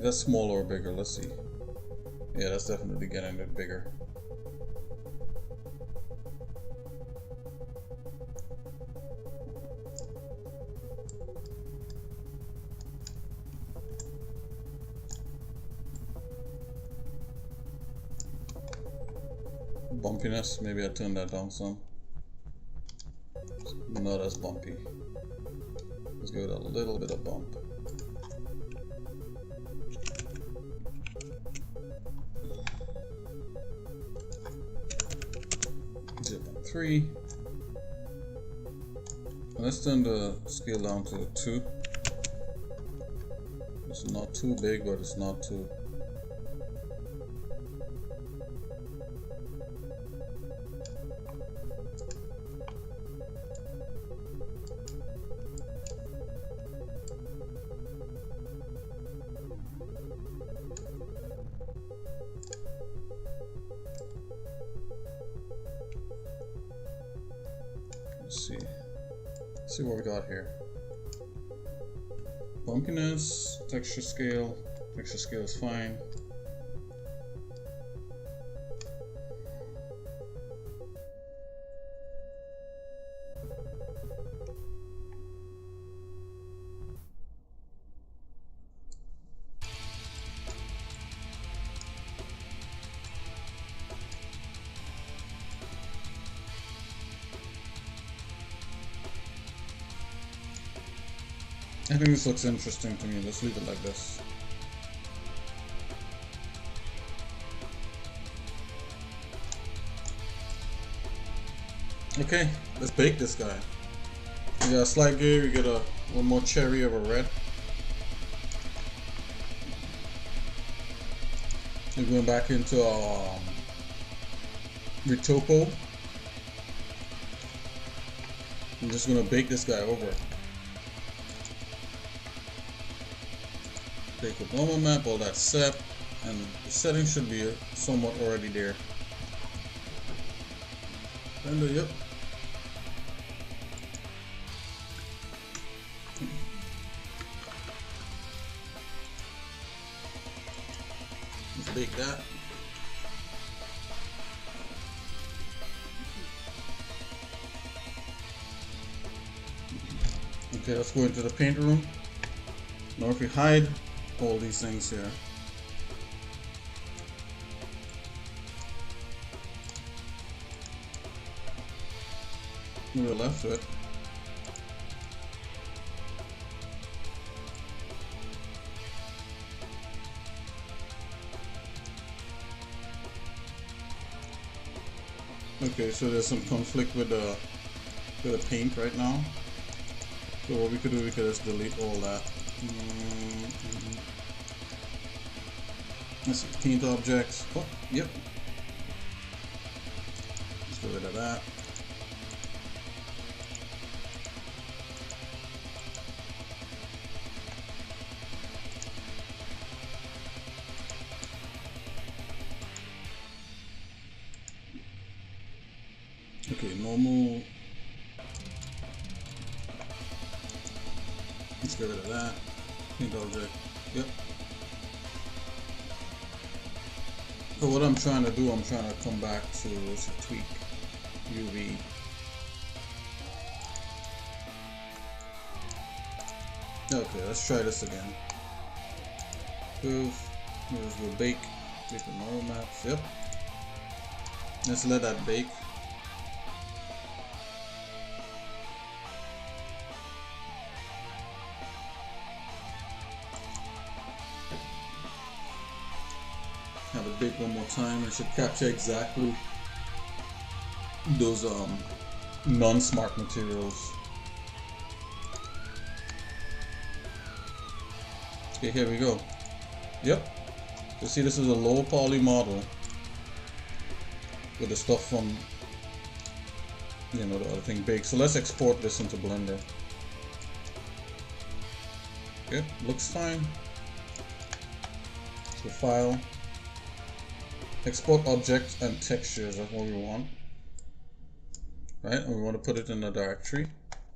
That's smaller or bigger? Let's see. Yeah, that's definitely getting a bit bigger. Bumpiness, maybe I turn that down some. No, that's bumpy. Let's give it a little bit of bump. Three. Let's turn the scale down to 2. It's not too big, but it's not too. Let's see what we got here. Bumpiness, texture scale. Texture scale is fine. I think this looks interesting to me. Let's leave it like this. Okay, let's bake this guy. We got a slight gray, we get a little more cherry of a red. We're going back into Retopo. I'm just gonna bake this guy over. Take a normal map, all that set, and the settings should be somewhat already there. And yep. Let's bake that. Okay, let's go into the paint room. Now if we hide all these things here, we're left with Okay, so there's some conflict with the paint right now. So what we could do, we could just delete all that. Let's see, paint objects. Oh, yep. Let's get rid of that. Okay, normal. Let's get rid of that. Paint object. Yep. So what I'm trying to do, I'm trying to come back to tweak UV. Okay, let's try this again. Poof. Here's the bake. Bake the normal maps. Yep. Let's let that bake. Have it bake one more time. It should capture exactly those non-smart materials. Okay, here we go. Yep. You see, this is a low poly model with the stuff from, you know, the other thing baked. So let's export this into Blender. Okay, looks fine. So file. Export objects and textures, that's what we want. Right, and we want to put it in a directory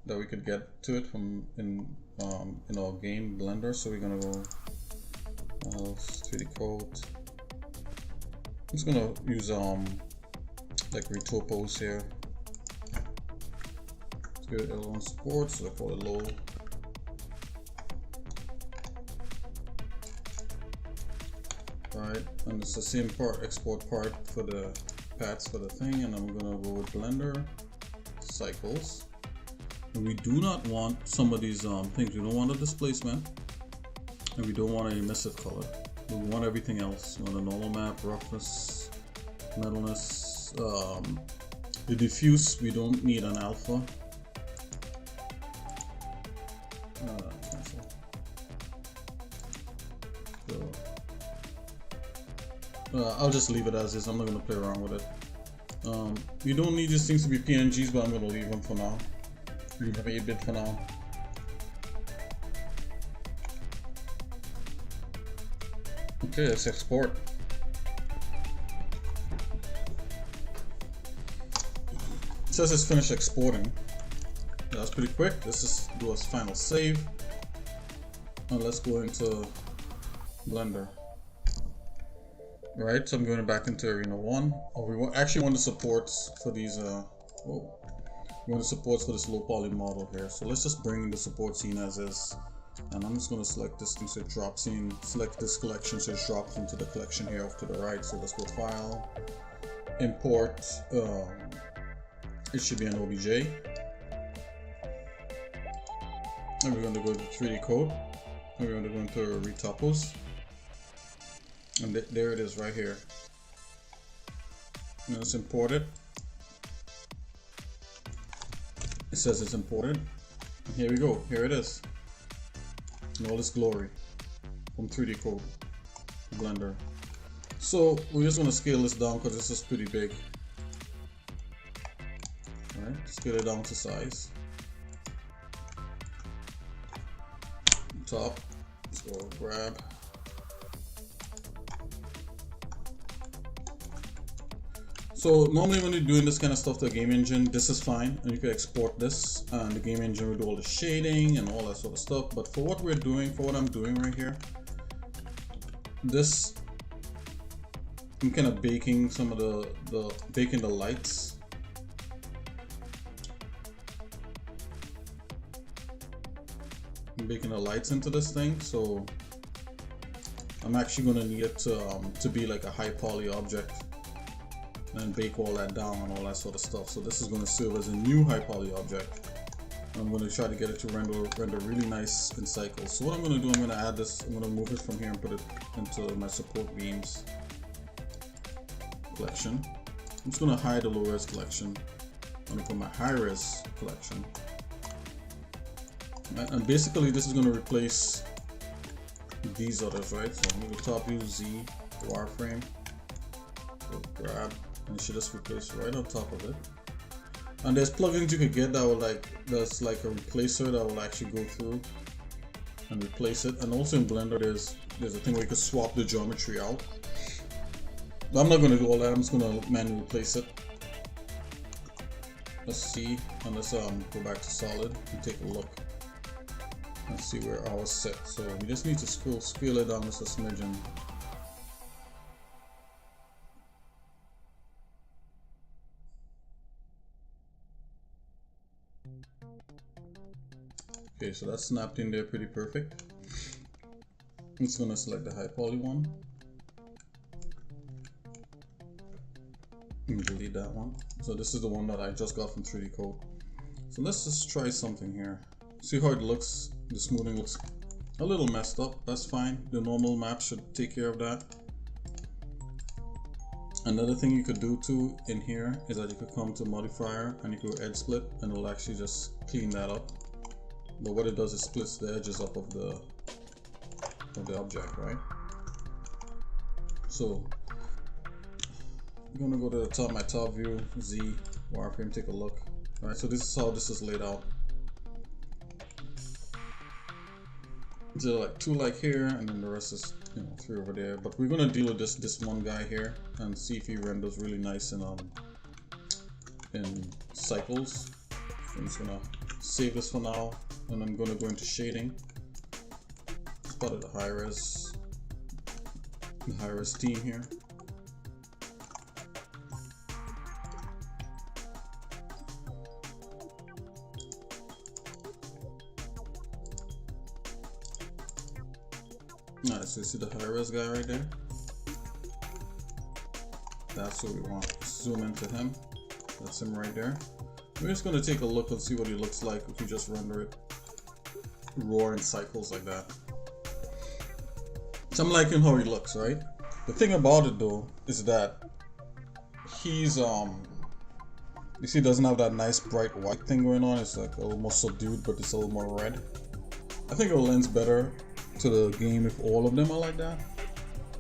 that we could get to it from in our game Blender. So we're gonna go 3D code. I'm just gonna use like retopos here. Let's go to L1 sports, so I call it low. Right, and it's the same part, export part for the paths for the thing, and I'm gonna go with Blender cycles. And we do not want some of these things. We don't want a displacement, and we don't want a emissive color. We want everything else. We want a normal map, roughness, metalness, the diffuse. We don't need an alpha. I'll just leave it as is. I'm not going to play around with it. You don't need these things to be PNGs, but I'm going to leave them for now. Leave them 8-bit for now. Okay, let's export. It says it's finished exporting. That's pretty quick. Let's just do a final save. And let's go into Blender. Right, so I'm going back into Arena 1. Oh, we actually want the supports for these, we want the supports for this low poly model here. So let's just bring the support scene as is. And I'm just going to select this thing, so it drops in, select this collection, so it drops into the collection here off to the right. So let's go File, Import, it should be an OBJ. And we're going to go to 3D code. And we're going to go into retopos. And there it is right here. And let's import it. It says it's imported. And here we go. Here it is. In all its glory. From 3D code to Blender. So we're just going to scale this down because this is pretty big. Alright, scale it down to size. Top. Let's go grab. So normally when you're doing this kind of stuff to a game engine, this is fine, and you can export this, and the game engine will do all the shading and all that sort of stuff. But for what we're doing, for what I'm doing right here, this, I'm kind of baking some of baking the lights. I'm baking the lights into this thing, so I'm actually going to need it to be like a high poly object. And bake all that down and all that sort of stuff. So this is going to serve as a new high poly object. I'm going to try to get it to render really nice in cycles. So what I'm going to do, I'm going to add this, I'm going to move it from here and put it into my support beams collection. I'm just gonna hide the low res collection. I'm gonna put my high res collection. And basically this is gonna replace these others, right? So I'm gonna top view Z wireframe. Go grab, and it should just replace right on top of it. And there's plugins you could get that will that's like a replacer that will actually go through and replace it. And also in Blender there's a thing where you can swap the geometry out. But I'm not gonna do all that, I'm just gonna manually replace it. Let's see, and let's go back to solid and take a look and see where ours set. So we just need to scale it down just a smidgen. Okay, so that's snapped in there pretty perfect. I'm just gonna select the high poly one and delete that one. So this is the one that I just got from 3D Code. So let's just try something here. See how it looks? The smoothing looks a little messed up. That's fine. The normal map should take care of that. Another thing you could do too in here is that you could come to modifier and you could edge split, and it will actually just clean that up. But what it does is splits the edges up of the object, right? So I'm gonna go to the top, my top view, Z wireframe, take a look. Alright, so this is how this is laid out. So like 2 like here, and then the rest is 3 over there. But we're gonna deal with this one guy here and see if he renders really nice in cycles. So I'm just gonna save this for now, and I'm gonna go into shading. It's part of the high res team here. Alright, so you see the high res guy right there? That's what we want. Zoom into him. That's him right there. We're just going to take a look and see what he looks like if you just render it raw in cycles like that. So I'm liking how he looks, right? The thing about it though is that he's you see, doesn't have that nice bright white thing going on. It's like a little more subdued, but it's a little more red. I think it will lend better to the game if all of them are like that,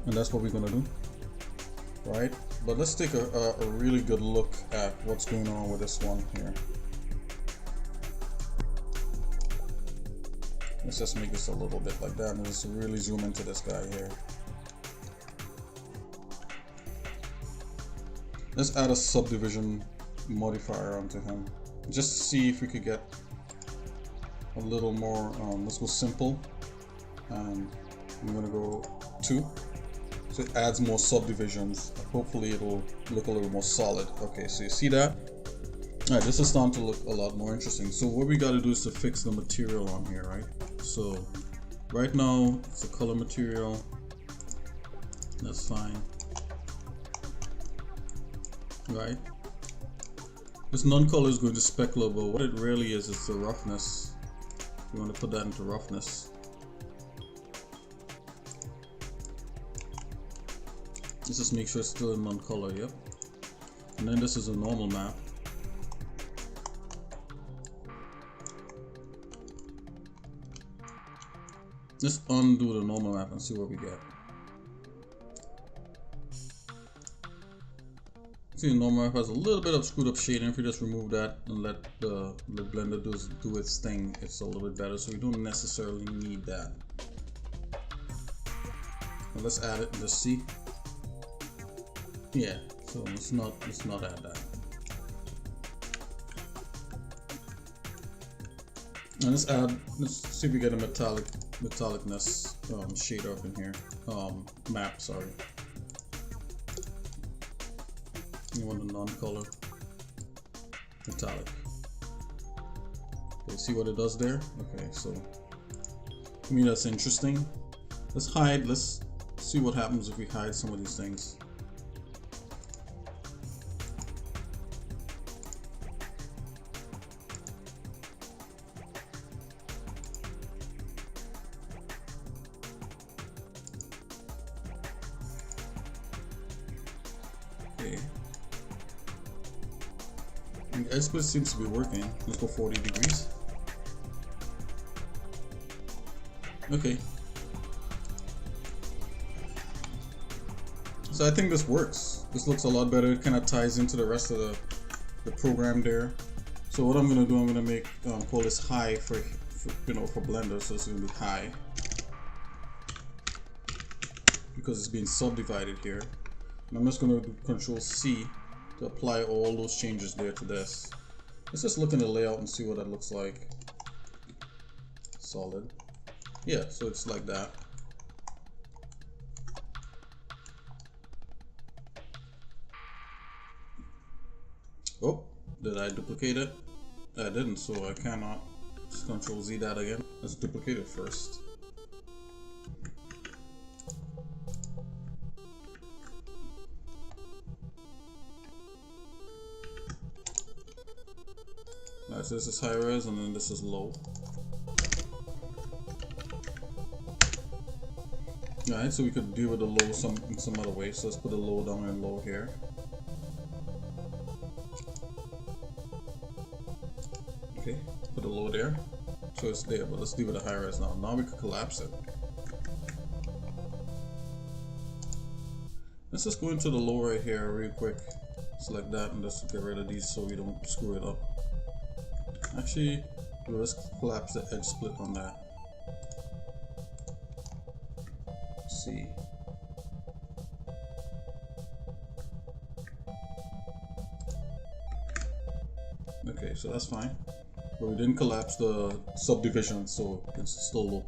and that's what we're gonna do, right? But let's take a really good look at what's going on with this one here. Let's just make this a little bit like that, and just really zoom into this guy here. Let's add a subdivision modifier onto him, just to see if we could get a little more. Let's go simple, and I'm gonna go 2. So it adds more subdivisions. Hopefully it'll look a little more solid. Okay, so you see that? Alright, this is starting to look a lot more interesting. So what we gotta do is to fix the material on here, right? So right now it's a color material. That's fine. Right? This non-color is going to specular, but what it really is the roughness. You want to put that into roughness. Let's just make sure it's still in non-color, yep. And then this is a normal map. Let's undo the normal map and see what we get. See, the normal map has a little bit of screwed up shading. If we just remove that and let Blender do its thing, it's a little bit better. So we don't necessarily need that. Now let's add it and just see. Yeah, so let's not add that. And let's see if we get a metallicness shader up in here. Map, sorry. You want a non-color metallic. Okay, see what it does there? Okay, so to me that's interesting. Let's hide. Let's see what happens if we hide some of these things. Okay. Edge split seems to be working. Let's go 40 degrees. Okay. So I think this works. This looks a lot better. It kind of ties into the rest of the program there. So what I'm gonna do, I'm gonna make call this high for for Blender. So it's gonna be high because it's being subdivided here. And I'm just gonna do Control C to apply all those changes there to this. Let's just look in the layout and see what that looks like. Solid. Yeah, so it's like that. Oh, did I duplicate it? I didn't, so I cannot. Just Control Z that again. Let's duplicate it first. Alright, so this is high res and then this is low. Alright, so we could deal with the low in some other way. So let's put the low down and low here. Okay, put the low there. So it's there, but let's deal with the high res now. Now we can collapse it. Let's just go into the low right here real quick. Select that and just get rid of these so we don't screw it up. Actually, let's collapse the edge split on that. See. Okay, so that's fine. But we didn't collapse the subdivision, so it's still low.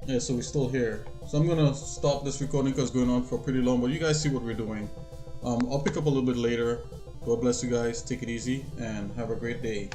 Yeah, so we're still here. So I'm gonna stop this recording because it's going on for pretty long, but you guys see what we're doing. I'll pick up a little bit later. God bless you guys, take it easy, and have a great day.